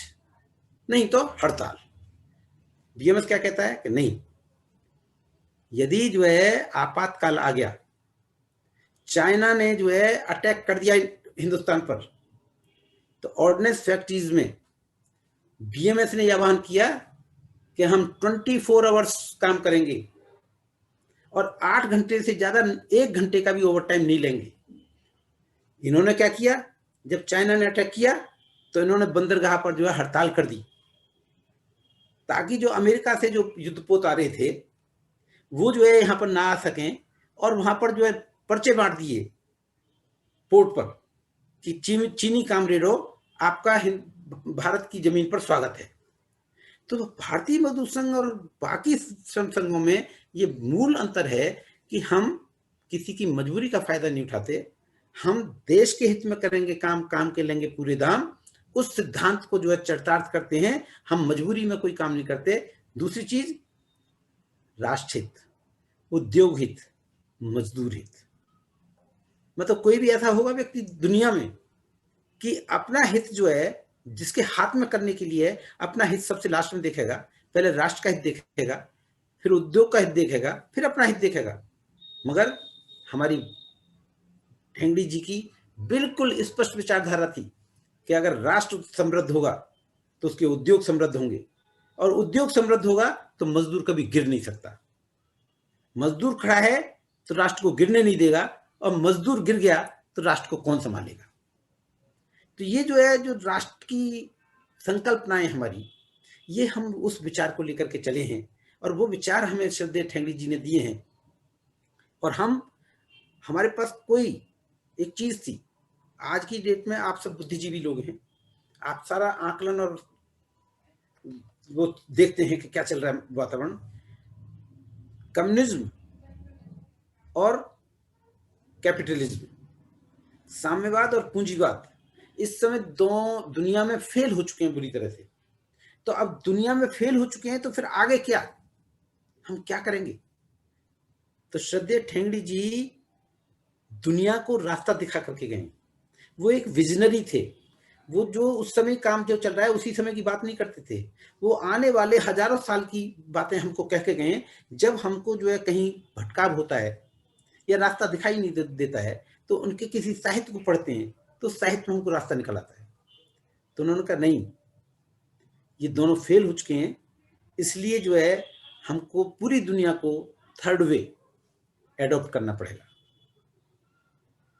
नहीं तो हड़ताल। बीएमएस क्या कहता है कि नहीं, यदि जो है आपातकाल आ गया, चाइना ने जो है अटैक कर दिया हिंदुस्तान पर, तो ऑर्डिनेंस फैक्ट्रीज में बीएमएस ने यह आह्वान किया कि हम 24 आवर्स काम करेंगे और 8 घंटे से ज्यादा 1 घंटे का भी ओवर टाइम नहीं लेंगे। इन्होंने क्या किया, जब चाइना ने अटैक किया तो इन्होंने बंदरगाह पर जो है हड़ताल कर दी, ताकि जो अमेरिका से जो युद्धपोत आ रहे थे वो जो है यहाँ पर ना आ सकें, और वहां पर जो है पर्चे बांट दिए पोर्ट पर कि चीनी कामरेडों, आपका भारत की जमीन पर स्वागत है। तो भारतीय मजदूर संघ और बाकी श्रम संघों में ये मूल अंतर है कि हम किसी की मजबूरी का फायदा नहीं उठाते, हम देश के हित में करेंगे काम, काम के लेंगे पूरे दाम, उस सिद्धांत को जो है चरितार्थ करते हैं। हम मजबूरी में कोई काम नहीं करते। दूसरी चीज, राष्ट्र हित, उद्योग हित, मजदूर हित। मतलब कोई भी ऐसा होगा व्यक्ति दुनिया में कि अपना हित जो है, जिसके हाथ में करने के लिए अपना हित सबसे लास्ट में देखेगा। पहले राष्ट्र का हित देखेगा, फिर उद्योग का हित देखेगा, फिर अपना हित देखेगा। मगर हमारी ठेंगड़ी जी की बिल्कुल स्पष्ट विचारधारा थी कि अगर राष्ट्र समृद्ध होगा तो उसके उद्योग समृद्ध होंगे, और उद्योग समृद्ध होगा तो मजदूर कभी गिर नहीं सकता। मजदूर खड़ा है तो राष्ट्र को गिरने नहीं देगा, और मजदूर गिर गया तो राष्ट्र को कौन संभालेगा। तो ये जो है, जो राष्ट्र की संकल्पनाएं हमारी, ये हम उस विचार को लेकर के चले हैं, और वो विचार हमें श्रद्धेय ठेंगड़ी जी ने दिए हैं। और हमारे पास कोई एक चीज थी, आज की डेट में आप सब बुद्धिजीवी लोग हैं, आप सारा आकलन और वो देखते हैं कि क्या चल रहा है वातावरण। कम्युनिज्म और कैपिटलिज्म, साम्यवाद और पूंजीवाद, इस समय दो दुनिया में फेल हो चुके हैं बुरी तरह से। तो अब दुनिया में फेल हो चुके हैं तो फिर आगे क्या, हम क्या करेंगे। तो श्रद्धेय ठेंगड़ी जी दुनिया को रास्ता दिखा करके गए। वो एक विजनरी थे। वो जो उस समय काम जो चल रहा है उसी समय की बात नहीं करते थे, वो आने वाले हजारों साल की बातें हमको कह के गए। जब हमको जो है कहीं भटकाव होता है या रास्ता दिखाई नहीं देता है तो उनके किसी साहित्य को पढ़ते हैं, तो साहित्य में हमको रास्ता निकल आता है। तो उन्होंने कहा नहीं, ये दोनों फेल हो चुके हैं, इसलिए जो है हमको पूरी दुनिया को थर्ड वे एडॉप्ट करना पड़ेगा।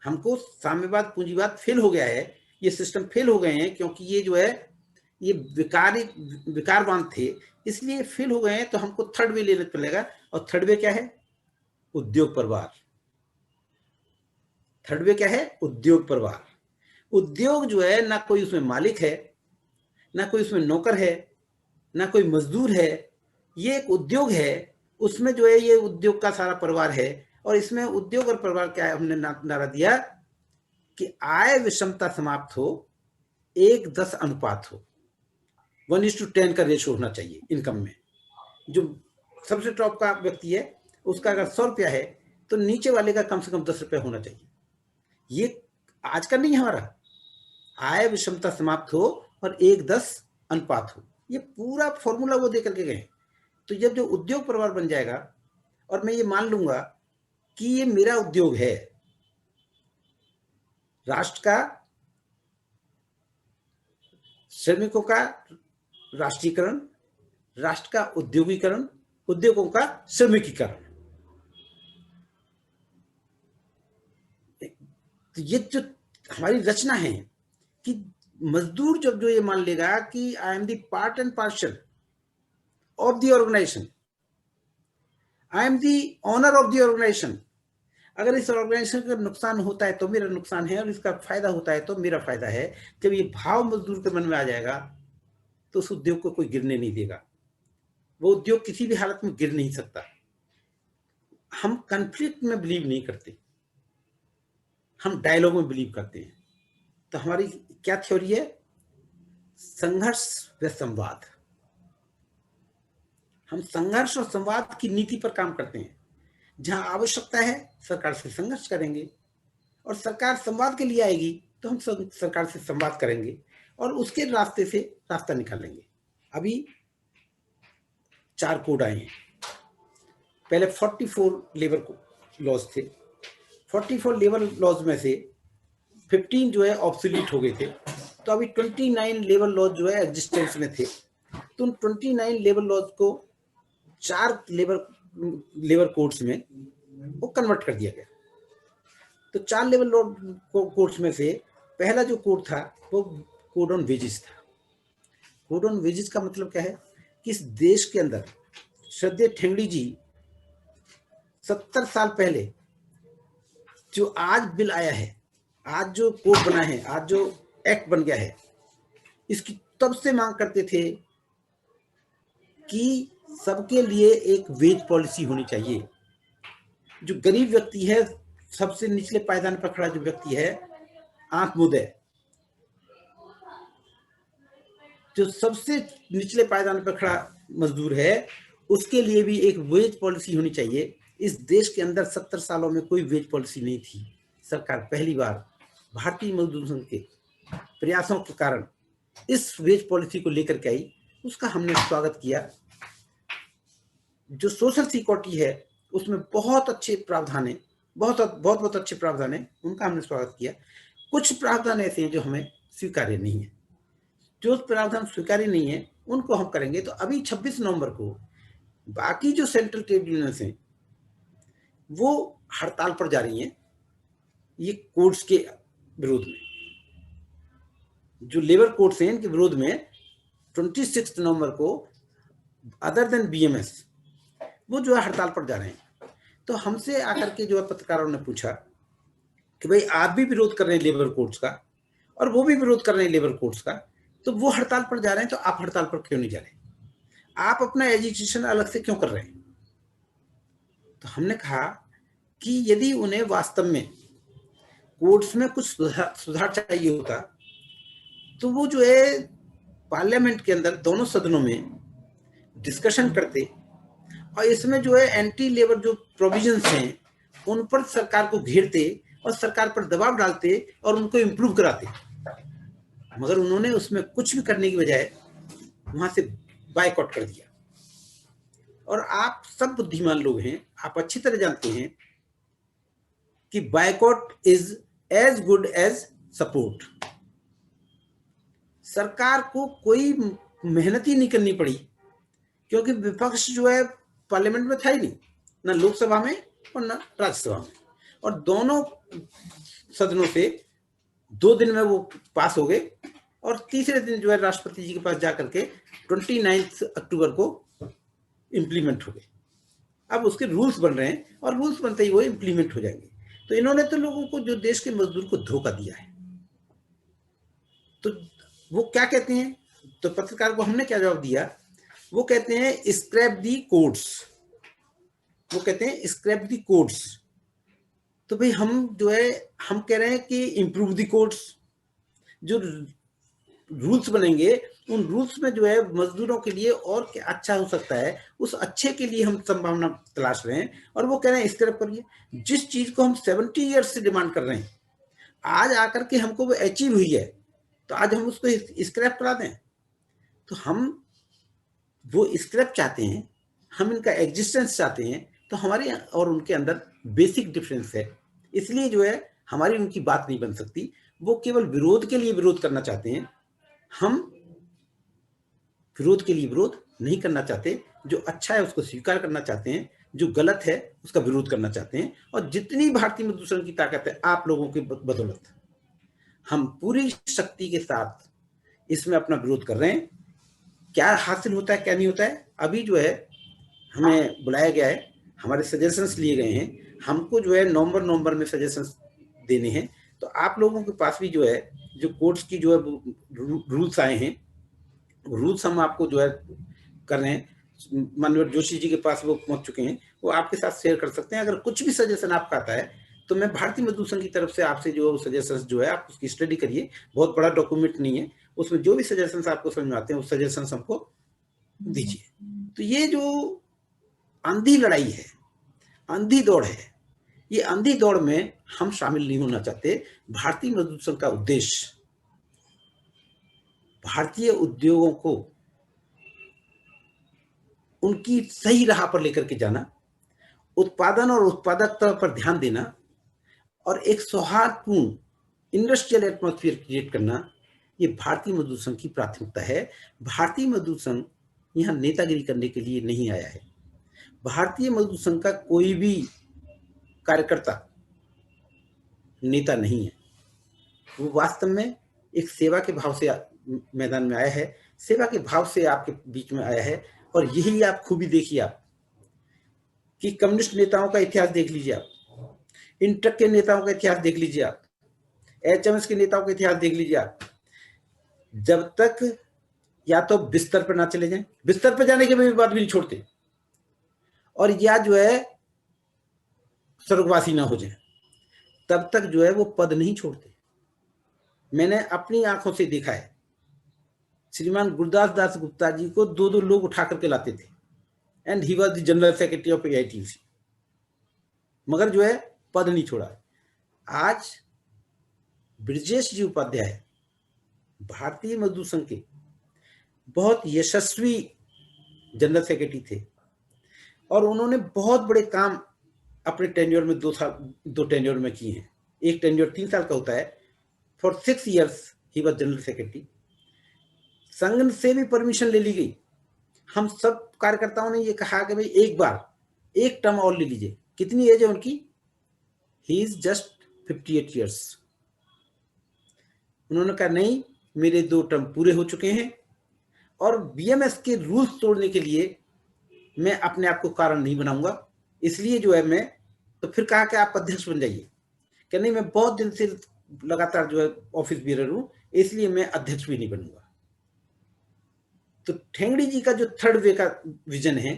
हमको साम्यवाद पूंजीवाद फेल हो गया है, ये सिस्टम फेल हो गए हैं, क्योंकि ये जो है ये विकारवान थे, इसलिए फेल हो गए हैं। तो हमको थर्ड वे लेना पड़ेगा। और थर्ड वे क्या है, उद्योग परिवार। थर्ड वे क्या है, उद्योग परिवार। उद्योग जो है ना कोई उसमें मालिक है, ना कोई उसमें नौकर है, ना कोई मजदूर है, ये एक उद्योग है। उसमें जो है ये उद्योग का सारा परिवार है। और इसमें उद्योग और परिवार क्या है, हमने नारा दिया कि आय विषमता समाप्त हो, 1:10 अनुपात हो, 1:10 का रेशो होना चाहिए इनकम में। जो सबसे टॉप का व्यक्ति है उसका अगर 100 रुपया है तो नीचे वाले का कम से कम 10 रुपया होना चाहिए। ये आज का नहीं, हमारा आय विषमता समाप्त हो और 1:10 अनुपात हो, ये पूरा फॉर्मूला वो दे करके गए। तो जब जो उद्योग परिवार बन जाएगा और मैं ये मान लूंगा कि ये मेरा उद्योग है, राष्ट्र का, श्रमिकों का राष्ट्रीयकरण, राष्ट्र का उद्योगीकरण, उद्योगों का श्रमिकीकरण। तो ये जो हमारी रचना है कि मजदूर जब जो ये मान लेगा कि I am the part and parcel of the organization, I am the owner of the organization, अगर इस ऑर्गेनाइजेशन का नुकसान होता है तो मेरा नुकसान है और इसका फायदा होता है तो मेरा फायदा है, जब ये भाव मजदूर के मन में आ जाएगा तो उस उद्योग को कोई गिरने नहीं देगा। वो उद्योग किसी भी हालत में गिर नहीं सकता। हम कॉन्फ्लिक्ट में बिलीव नहीं करते, हम डायलॉग में बिलीव करते हैं। तो हमारी क्या थ्योरी है, संघर्ष व संवाद। हम संघर्ष और संवाद की नीति पर काम करते हैं। जहां आवश्यकता है सरकार से संघर्ष करेंगे, और सरकार संवाद के लिए आएगी तो हम सरकार से संवाद करेंगे और उसके रास्ते से रास्ता निकालेंगे। अभी 4 कोड आए हैं। पहले 44 लेबर लॉज थे। 44 लेबर लॉज में से 15 जो है ऑब्सोलीट हो गए थे तो अभी 29 लेबर लॉज जो है एग्जिस्टेंस में थे, तो उन 29 लेबर लॉज को 4 लेबर कोड्स में वो कन्वर्ट कर दिया गया। तो 4 लेबर लॉ कोड्स में से पहला जो कोड था वो कोड ऑन वेजेस था। कोड ऑन वेजेस का मतलब क्या है कि इस देश के अंदर श्रद्धेय ठेंगड़ी जी 70 साल पहले जो आज बिल आया है, आज जो कोड बना है, आज जो एक्ट बन गया है, इसकी तब से मांग करते थे कि सबके लिए एक वेज पॉलिसी होनी चाहिए। जो गरीब व्यक्ति है, सबसे निचले पायदान पर खड़ा जो व्यक्ति है, आंख मूंद है, जो सबसे निचले पायदान पर खड़ा मजदूर है, उसके लिए भी एक वेज पॉलिसी होनी चाहिए। इस देश के अंदर 70 सालों में कोई वेज पॉलिसी नहीं थी। सरकार पहली बार भारतीय मजदूर संघ के प्रयासों के कारण इस वेज पॉलिसी को लेकर के आई, उसका हमने स्वागत किया। जो सोशल सिक्योरिटी है उसमें बहुत अच्छे प्रावधान है, बहुत अच्छे प्रावधान है, उनका हमने स्वागत किया। कुछ प्रावधान ऐसे हैं जो हमें स्वीकार्य नहीं है। जो प्रावधान स्वीकार्य नहीं है उनको हम करेंगे। तो अभी 26 नवंबर को बाकी जो सेंट्रल ट्रेड यूनियंस हैं वो हड़ताल पर जा रही हैं, ये कोड्स के विरोध में। जो लेबर कोड्स हैं इनके विरोध में 26 नवंबर को अदर देन बीएमएस वो जो है हड़ताल पर जा रहे हैं। तो हमसे आकर के जो है पत्रकारों ने पूछा कि भाई आप भी विरोध कर रहे हैं लेबर कोड्स का और वो भी विरोध कर रहे हैं लेबर कोड्स का, तो वो हड़ताल पर जा रहे हैं तो आप हड़ताल पर क्यों नहीं जा रहे, आप अपना एजुकेशन अलग से क्यों कर रहे हैं। तो हमने कहा कि यदि उन्हें वास्तव में कोड्स में कुछ सुधार चाहिए होता तो वो जो है पार्लियामेंट के अंदर दोनों सदनों में डिस्कशन करते और इसमें जो है एंटी लेबर जो प्रोविजंस हैं उन पर सरकार को घेरते और सरकार पर दबाव डालते और उनको इम्प्रूव कराते। मगर उन्होंने उसमें कुछ भी करने की बजाय वहां से बायकॉट कर दिया। और आप सब बुद्धिमान लोग हैं, आप अच्छी तरह जानते हैं कि boycott is as good as support. सरकार को कोई मेहनत ही नहीं करनी पड़ी क्योंकि विपक्ष जो है पार्लियामेंट में था ही नहीं, ना लोकसभा में और ना राज्यसभा में, और दोनों सदनों से 2 दिन में वो पास हो गए और तीसरे दिन जो है राष्ट्रपति जी के पास जाकर के 29 अक्टूबर को इम्प्लीमेंट हो गए। अब उसके रूल्स बन रहे हैं और रूल्स बनते ही वो इम्प्लीमेंट हो जाएंगे। तो इन्होंने तो लोगों को, जो देश के मजदूर को धोखा दिया है। तो वो क्या कहते हैं, तो पत्रकार को हमने क्या जवाब दिया, वो कहते हैं स्क्रैप दी कोड्स, वो कहते हैं स्क्रैप दी कोड्स। तो भाई हम जो है हम कह रहे हैं कि इम्प्रूव दी कोड्स। जो रूल्स बनेंगे उन रूल्स में जो है मजदूरों के लिए और क्या अच्छा हो सकता है, उस अच्छे के लिए हम संभावना तलाश रहे हैं। और वो कह रहे हैं स्क्रैप करिए। जिस चीज को हम 70 ईयर्स से डिमांड कर रहे हैं, आज आकर के हमको वो अचीव हुई है, तो आज हम उसको स्क्रैप करा दें। तो हम वो स्क्रैप चाहते हैं, हम इनका एग्जिस्टेंस चाहते हैं। तो हमारे और उनके अंदर बेसिक डिफरेंस है, इसलिए जो है हमारी उनकी बात नहीं बन सकती। वो केवल विरोध के लिए विरोध करना चाहते हैं, हम विरोध के लिए विरोध नहीं करना चाहते। जो अच्छा है उसको स्वीकार करना चाहते हैं, जो गलत है उसका विरोध करना चाहते हैं। और जितनी भारतीय मजदूर संघ की ताकत है आप लोगों की बदौलत, हम पूरी शक्ति के साथ इसमें अपना विरोध कर रहे हैं। क्या हासिल होता है क्या नहीं होता है, अभी जो है हमें बुलाया गया है, हमारे सजेशंस लिए गए हैं। हमको जो है नवंबर में सजेशंस देने हैं। तो आप लोगों के पास भी जो है जो कोर्ट्स की जो है रूल्स आए हैं, रूल्स हम आपको जो है कर रहे हैं। माननीय जोशी जी के पास वो पहुंच चुके हैं, वो आपके साथ शेयर कर सकते हैं। अगर कुछ भी सजेशन आपका आता है तो मैं भारतीय मजदूर संघ की तरफ से आपसे जो सजेशंस जो है आप उसकी स्टडी करिए। बहुत बड़ा डॉक्यूमेंट नहीं है, उसमें जो भी सजेशंस आपको समझ में आते हैं वो सजेशंस हमको दीजिए। तो ये जो अंधी लड़ाई है, अंधी दौड़ है, ये अंधी दौड़ में हम शामिल नहीं होना चाहते। भारतीय मजदूर संघ का उद्देश्य भारतीय उद्योगों को उनकी सही राह पर लेकर के जाना, उत्पादन और उत्पादकता पर ध्यान देना और एक सौहार्दपूर्ण इंडस्ट्रियल एटमॉस्फेयर क्रिएट करना, ये भारतीय मजदूर संघ की प्राथमिकता है। भारतीय मजदूर संघ यहाँ नेतागिरी करने के लिए नहीं आया है। भारतीय मजदूर संघ का कोई भी कार्यकर्ता नेता नहीं है। वो वास्तव में एक सेवा के भाव से मैदान में आया है, सेवा के भाव से आपके बीच में आया है। और यही आप खूबी देखिए आप कि कम्युनिस्ट नेताओं का इतिहास देख लीजिए, आप इंटक के नेताओं का इतिहास देख लीजिए, आप एचएमएस के नेताओं का इतिहास देख लीजिए आप, जब तक या तो बिस्तर पर ना चले जाएं, बिस्तर पर जाने के बाद भी नहीं छोड़ते, और या जो है स्वर्गवासी ना हो जाए, तब तक जो है वो पद नहीं छोड़ते। मैंने अपनी आंखों से देखा है, श्रीमान गुरदास दास गुप्ता जी को दो दो लोग उठा करके लाते थे, and he was the general secretary of AITUC, मगर जो है पद नहीं छोड़ा। आज ब्रजेश जी उपाध्याय भारतीय मजदूर संघ के बहुत यशस्वी जनरल सेक्रेटरी थे, और उन्होंने बहुत बड़े काम अपने टेन्योर में दो टेन्योर में किए हैं। एक टेन्योर 3 साल का होता है, for 6 years he was general secretary. संघ से भी परमिशन ले ली गई। हम सब कार्यकर्ताओं ने ये कहा कि भाई एक बार एक टर्म और ले लीजिए। कितनी एज है उनकी? He is just 58 years। उन्होंने कहा नहीं, मेरे 2 टर्म पूरे हो चुके हैं, और BMS के रूल्स तोड़ने के लिए मैं अपने आप को कारण नहीं बनाऊंगा, इसलिए जो है मैं, तो फिर कहा कि आप अध्यक्ष बन जाइए। कि नहीं, मैं बहुत दिन से लगातार जो है ऑफिस बेरर हूं, इसलिए मैं अध्यक्ष भी नहीं बनूंगा। तो ठेंगड़ी जी का जो 3rd वे का विजन है,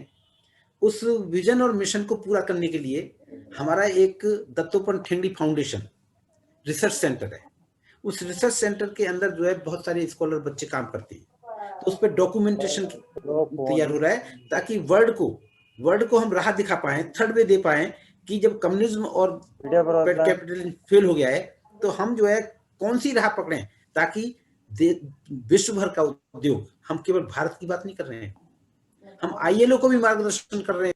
उस विजन और मिशन को पूरा करने के लिए हमारा एक Dattopant Thengadi foundation research centre है। उस रिसर्च सेंटर के अंदर जो है बहुत सारे स्कॉलर बच्चे काम करते हैं, तो उस पर डॉक्यूमेंटेशन तैयार हो रहा है, ताकि वर्ल्ड को हम राह दिखा पाए, 3rd वे दे पाए कि जब कम्युनिज्म और पेट कैपिटलिज्म फेल हो गया है, तो हम जो है कौन सी राह पकड़े, ताकि विश्व भर का उद्योग, हम केवल भारत की बात नहीं कर रहे हैं, हम ILO को भी मार्गदर्शन कर रहे हैं।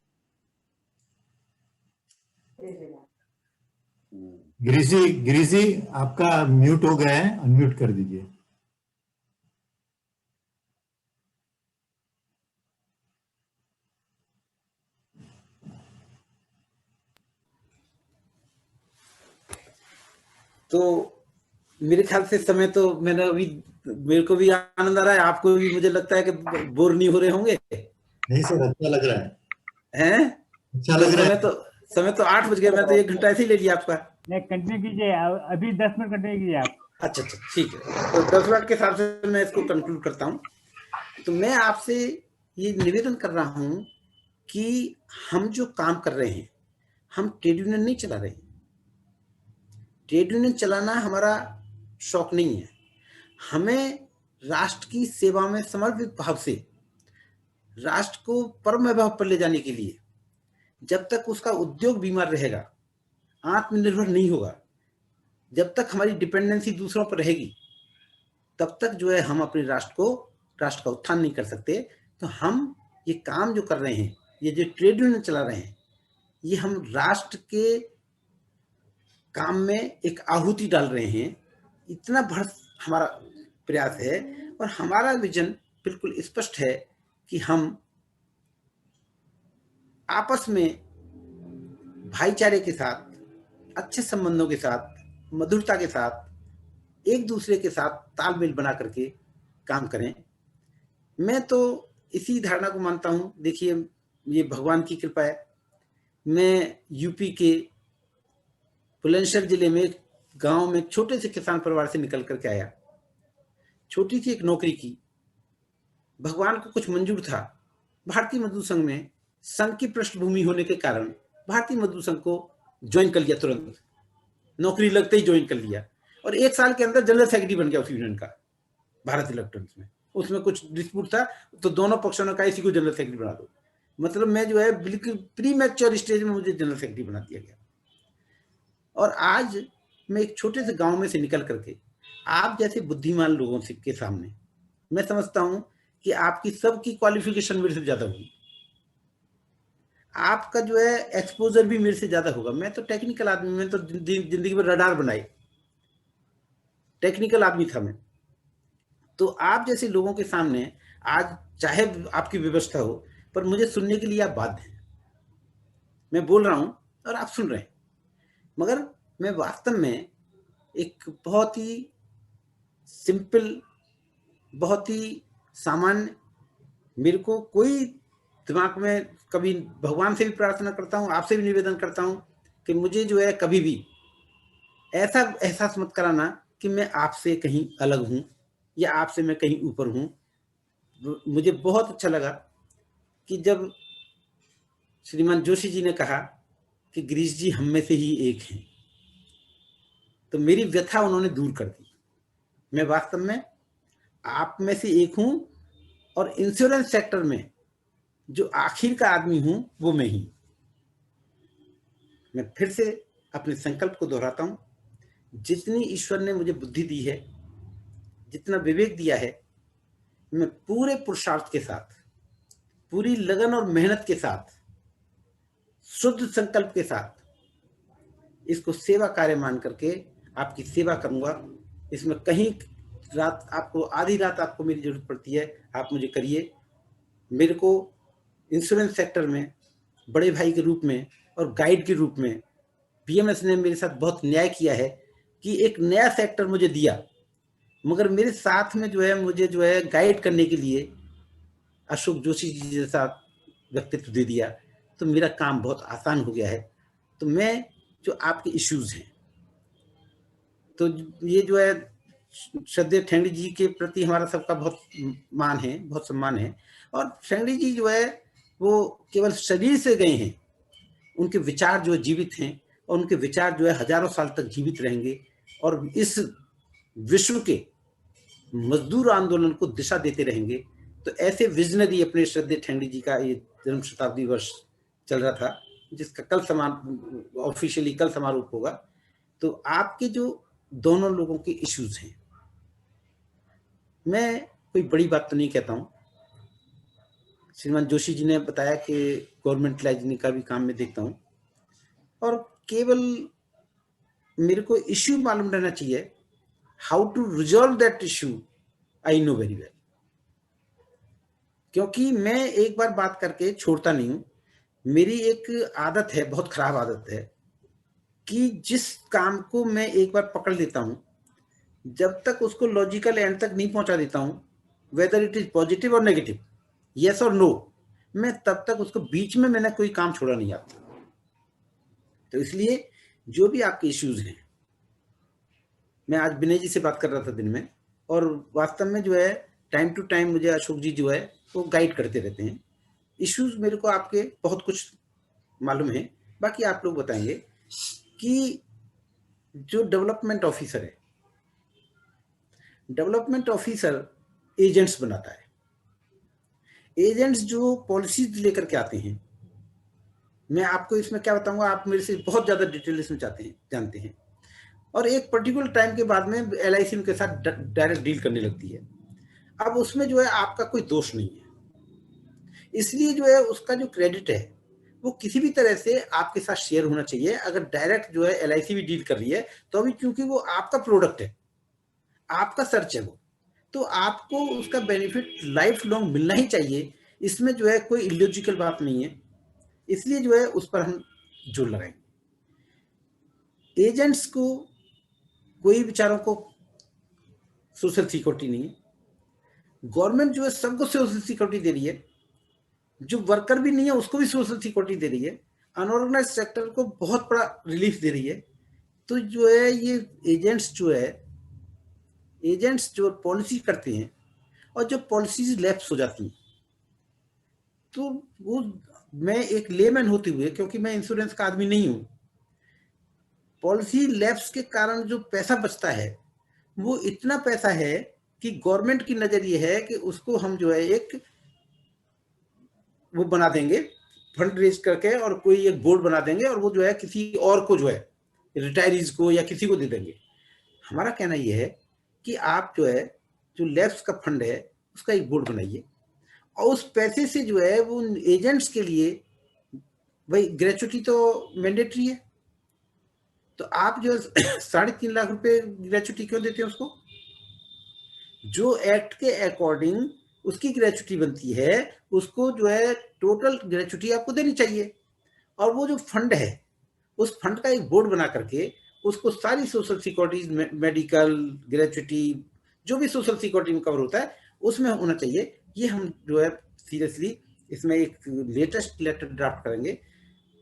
गिरीश जी आपका म्यूट हो गया है, अनम्यूट कर दीजिए। तो मेरे ख्याल से समय तो मैंने अभी, मेरे को भी आनंद आ रहा है, आपको भी मुझे लगता है कि बोर नहीं हो रहे होंगे। नहीं सर, अच्छा लग रहा है। हैं? अच्छा लग रहा है। समय तो 8 बज गए, मैं तो 1 घंटा ऐसे ही ले लिया आपका। नहीं, कंटिन्यू कीजिए, अभी 10 मिनट कंटिन्यू कीजिए आप। अच्छा, ठीक है, तो 10 मिनट के हिसाब से मैं इसको कंक्लूड करता हूँ। तो मैं आपसे ये निवेदन कर रहा हूँ कि हम जो काम कर रहे हैं, हम ट्रेड यूनियन नहीं चला रहे हैं। ट्रेड यूनियन चलाना हमारा शौक नहीं है। हमें राष्ट्र की सेवा में समर्पित भाव से राष्ट्र को परम वैभव पर ले जाने के लिए, जब तक उसका उद्योग बीमार रहेगा, आत्मनिर्भर नहीं होगा, जब तक हमारी डिपेंडेंसी दूसरों पर रहेगी, तब तक जो है हम अपने राष्ट्र का उत्थान नहीं कर सकते। तो हम ये काम जो कर रहे हैं, ये जो ट्रेड यूनियन चला रहे हैं, ये हम राष्ट्र के काम में एक आहुति डाल रहे हैं। इतना बड़ा हमारा प्रयास है, और हमारा विजन बिल्कुल स्पष्ट है कि हम आपस में भाईचारे के साथ, अच्छे संबंधों के साथ, मधुरता के साथ, एक दूसरे के साथ तालमेल बना करके काम करें। मैं तो इसी धारणा को मानता हूं। देखिए, ये भगवान की कृपा है। मैं यूपी के बुलंदशहर जिले में गांव में छोटे से किसान परिवार से निकल करके आया, छोटी सी एक नौकरी की। भगवान को कुछ मंजूर था। भारतीय मजदूर संघ में संघ की पृष्ठभूमि होने के कारण भारतीय मजदूर संघ को ज्वाइन कर लिया, तुरंत नौकरी लगते ही ज्वाइन कर लिया, और 1 साल के अंदर जनरल सेक्रेटरी बन गया उस यूनियन का, भारत इलेक्ट्रॉनिक्स में। उसमें कुछ डिस्प्यूट था, तो दोनों पक्षों ने कहा इसी को जनरल सेक्रेटरी बना दो। मतलब मैं जो है बिल्कुल प्री मैच्योर स्टेज में मुझे जनरल सेक्रेटरी बना दिया गया। और आज मैं एक छोटे से गांव में से निकल करके आप जैसे बुद्धिमान लोगों के सामने, मैं समझता हूं कि आपकी सबकी क्वालिफिकेशन मेरे से ज्यादा होगी, आपका जो है एक्सपोजर भी मेरे से ज्यादा होगा। मैं तो टेक्निकल आदमी, मैं तो जिंदगी में रडार बनाई, टेक्निकल आदमी था मैं। तो आप जैसे लोगों के सामने आज चाहे आपकी व्यवस्था हो, पर मुझे सुनने के लिए आप बाध्य हैं। मैं बोल रहा हूं और आप सुन रहे हैं, मगर मैं वास्तव में एक बहुत ही सिंपल, बहुत ही सामान्य, मेरे को कोई दिमाग में, कभी भगवान से भी प्रार्थना करता हूँ, आपसे भी निवेदन करता हूँ कि मुझे जो है कभी भी ऐसा एहसास मत कराना कि मैं आपसे कहीं अलग हूं या आपसे मैं कहीं ऊपर हूं। मुझे बहुत अच्छा लगा कि जब श्रीमान जोशी जी ने कहा कि गिरीश जी हम में से ही एक हैं, तो मेरी व्यथा उन्होंने दूर कर दी। मैं वास्तव में आप में से एक हूं और इंश्योरेंस सेक्टर में जो आखिर का आदमी हूं वो मैं ही। मैं फिर से अपने संकल्प को दोहराता हूं, जितनी ईश्वर ने मुझे बुद्धि दी है, जितना विवेक दिया है, मैं पूरे पुरुषार्थ के साथ, पूरी लगन और मेहनत के साथ, शुद्ध संकल्प के साथ इसको सेवा कार्य मान करके आपकी सेवा करूंगा। इसमें कहीं रात आपको, आधी रात आपको मेरी जरूरत पड़ती है, आप मुझे करिए। मेरे को इंश्योरेंस सेक्टर में बड़े भाई के रूप में और गाइड के रूप में पीएमएस ने मेरे साथ बहुत न्याय किया है कि एक नया सेक्टर मुझे दिया, मगर मेरे साथ में जो है मुझे जो है गाइड करने के लिए अशोक जोशी जी जैसा व्यक्तित्व दे दिया, तो मेरा काम बहुत आसान हो गया है। तो मैं जो आपके इश्यूज हैं, तो ये जो है श्रद्धेय ठेंगड़ी जी के प्रति हमारा सबका बहुत मान है, बहुत सम्मान है। और ठेंगड़ी जी जो है वो केवल शरीर से गए हैं, उनके विचार जो है जीवित हैं और उनके विचार जो है हजारों साल तक जीवित रहेंगे और इस विश्व के मजदूर आंदोलन को दिशा देते रहेंगे। तो ऐसे विजनरी अपने श्रद्धेय ठेंगड़ी जी का ये जन्म शताब्दी वर्ष चल रहा था, जिसका कल ऑफिशियली कल समारोह होगा। तो आपके जो दोनों लोगों के इश्यूज हैं, मैं कोई बड़ी बात तो नहीं कहता हूं। श्रीमान जोशी जी ने बताया कि गवर्नमेंट लाइजनिंग का भी काम मैं देखता हूं, और केवल मेरे को इश्यू मालूम रहना चाहिए, how to resolve that issue I know very well. क्योंकि मैं एक बार बात करके छोड़ता नहीं हूं। मेरी एक आदत है, बहुत खराब आदत है, कि जिस काम को मैं एक बार पकड़ लेता हूं, जब तक उसको लॉजिकल एंड तक नहीं पहुंचा देता हूं, वेदर इट इज पॉजिटिव और नेगेटिव, यस और नो, मैं तब तक उसको बीच में मैंने कोई काम छोड़ा नहीं आता। तो इसलिए जो भी आपके इश्यूज हैं, मैं आज विनय जी से बात कर रहा था दिन में, और वास्तव में जो है टाइम टू टाइम मुझे अशोक जी जो है वो गाइड करते रहते हैं। इश्यूज मेरे को आपके बहुत कुछ मालूम है, बाकी आप लोग बताएंगे कि जो डेवलपमेंट ऑफिसर है, डेवलपमेंट ऑफिसर एजेंट्स बनाता है। एजेंट्स जो पॉलिसीज लेकर के आते हैं, मैं आपको इसमें क्या बताऊंगा, आप मेरे से बहुत ज्यादा डिटेल इसमें जानते हैं, और एक पर्टिकुलर टाइम के बाद में एलआईसी उनके साथ डायरेक्ट डील करने लगती है। अब उसमें जो है आपका कोई दोष नहीं है, इसलिए जो है उसका जो क्रेडिट है वो किसी भी तरह से आपके साथ शेयर होना चाहिए। अगर डायरेक्ट जो है एलआईसी भी डील कर रही है तो अभी, क्योंकि वो आपका प्रोडक्ट है, आपका सर्च है वो, तो आपको उसका बेनिफिट लाइफ लॉन्ग मिलना ही चाहिए। इसमें जो है कोई इलॉजिकल बात नहीं है, इसलिए जो है उस पर हम जोर लगाएंगे। एजेंट्स को कोई बेचारों को सोशल सिक्योरिटी नहीं है, गवर्नमेंट जो है सबको सोशल सिक्योरिटी दे रही है, जो वर्कर भी नहीं है उसको भी सोशल सिक्योरिटी दे रही है, अनऑर्गेनाइज सेक्टर को बहुत बड़ा रिलीफ दे रही है। तो जो है ये एजेंट्स जो पॉलिसी करते हैं और जो पॉलिसीज लैप्स हो जाती हैं, तो वो, मैं एक लेमैन होते हुए, क्योंकि मैं इंश्योरेंस का आदमी नहीं हूं, पॉलिसी लैप्स के कारण जो पैसा बचता है वो इतना पैसा है कि गवर्नमेंट की नजर ये है कि उसको हम जो है एक वो बना देंगे, फंड रेज करके, और कोई एक बोर्ड बना देंगे, और वो जो है किसी और को जो है रिटायरीज को या किसी को दे देंगे। हमारा कहना यह है कि आप जो है जो लैब्स का फंड है उसका एक बोर्ड बनाइए, और उस पैसे से जो है वो एजेंट्स के लिए, भाई ग्रेचुटी तो मैंडेटरी है, तो आप जो 3.5 लाख रुपए ग्रेचुटी क्यों देते हैं उसको? जो एक्ट के अकॉर्डिंग उसकी ग्रेचुटी बनती है, उसको जो है टोटल ग्रेचुटी आपको देनी चाहिए। और वो जो फंड है, उस फंड का एक बोर्ड बना करके उसको सारी सोशल सिक्योरिटीज, मेडिकल, ग्रेचुटी, जो भी सोशल सिक्योरिटी में कवर होता है उसमें होना चाहिए। ये हम जो है सीरियसली इसमें एक लेटेस्ट लेटर ड्राफ्ट करेंगे।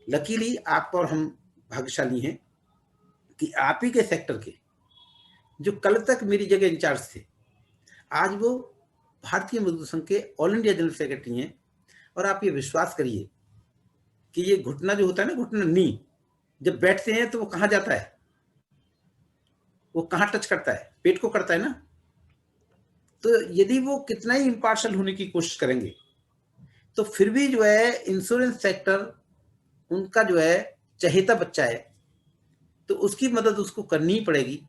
लकीली आप और हम भाग्यशाली हैं कि आप ही के सेक्टर के जो कल तक मेरी जगह इंचार्ज थे, आज वो भारतीय मजदूर संघ के ऑल इंडिया जनरल सेक्रेटरी हैं। और आप ये विश्वास करिए कि ये घुटना जो होता है ना, घुटना नी, जब बैठते हैं तो वो कहाँ जाता है, वो कहाँ टच करता है, पेट को करता है ना। तो यदि वो कितना ही इम्पार्शल होने की कोशिश करेंगे तो फिर भी जो है इंश्योरेंस सेक्टर उनका जो है चहेता बच्चा है, तो उसकी मदद उसको करनी ही पड़ेगी।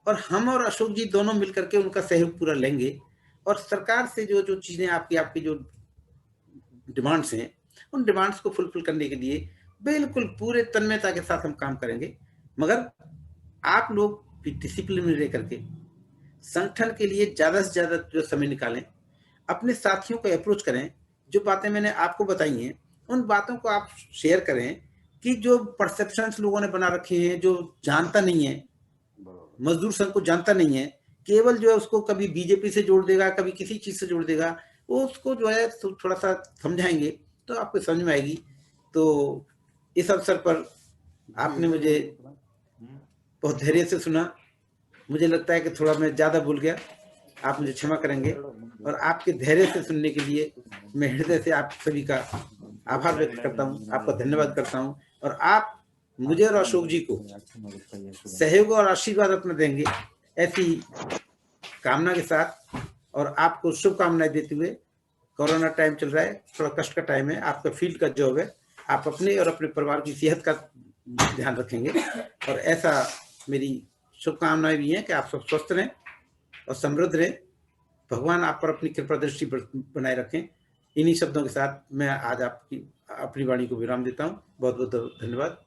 और हम और अशोक जी दोनों मिलकर के उनका सहयोग पूरा लेंगे। और सरकार से जो जो चीजें आपकी जो डिमांड्स हैं, उन डिमांड्स को फुलफिल करने के लिए बिल्कुल पूरे तन्मयता के साथ हम काम करेंगे। मगर आप लोग भी डिसिप्लिन में रह करके संगठन के लिए ज्यादा से ज्यादा जो समय निकालें, अपने साथियों को अप्रोच करें। जो बातें मैंने आपको बताई हैं उन बातों को आप शेयर करें कि जो परसेप्शंस लोगों ने बना रखे हैं, जो जानता नहीं है, मजदूर संघ को जानता नहीं है, केवल जो है उसको कभी बीजेपी से जोड़ देगा, कभी किसी चीज से जोड़ देगा, वो उसको जो है तो थोड़ा सा समझाएंगे तो आपको समझ में आएगी। तो इस अवसर पर आपने मुझे बहुत धैर्य से सुना। मुझे लगता है कि थोड़ा मैं ज्यादा भूल गया, आप मुझे क्षमा करेंगे। और आपके धैर्य से सुनने के लिए मैं हृदय से आप सभी का आभार व्यक्त करता हूँ, आपका धन्यवाद करता हूँ। और आप मुझे और अशोक जी को सहयोग और आशीर्वाद अपना देंगे, ऐसी कामना के साथ और आपको शुभकामनाएं देते हुए। कोरोना टाइम चल रहा है, थोड़ा कष्ट का टाइम है, आपका फील्ड का जॉब है, आप अपने और अपने परिवार की सेहत का ध्यान रखेंगे। और ऐसा मेरी शुभकामनाएं भी हैं कि आप सब स्वस्थ रहें और समृद्ध रहें। भगवान आप पर अपनी कृपा दृष्टि बनाए रखें। इन्हीं शब्दों के साथ मैं आज आपकी अपनी वाणी को विराम देता हूँ। बहुत बहुत धन्यवाद।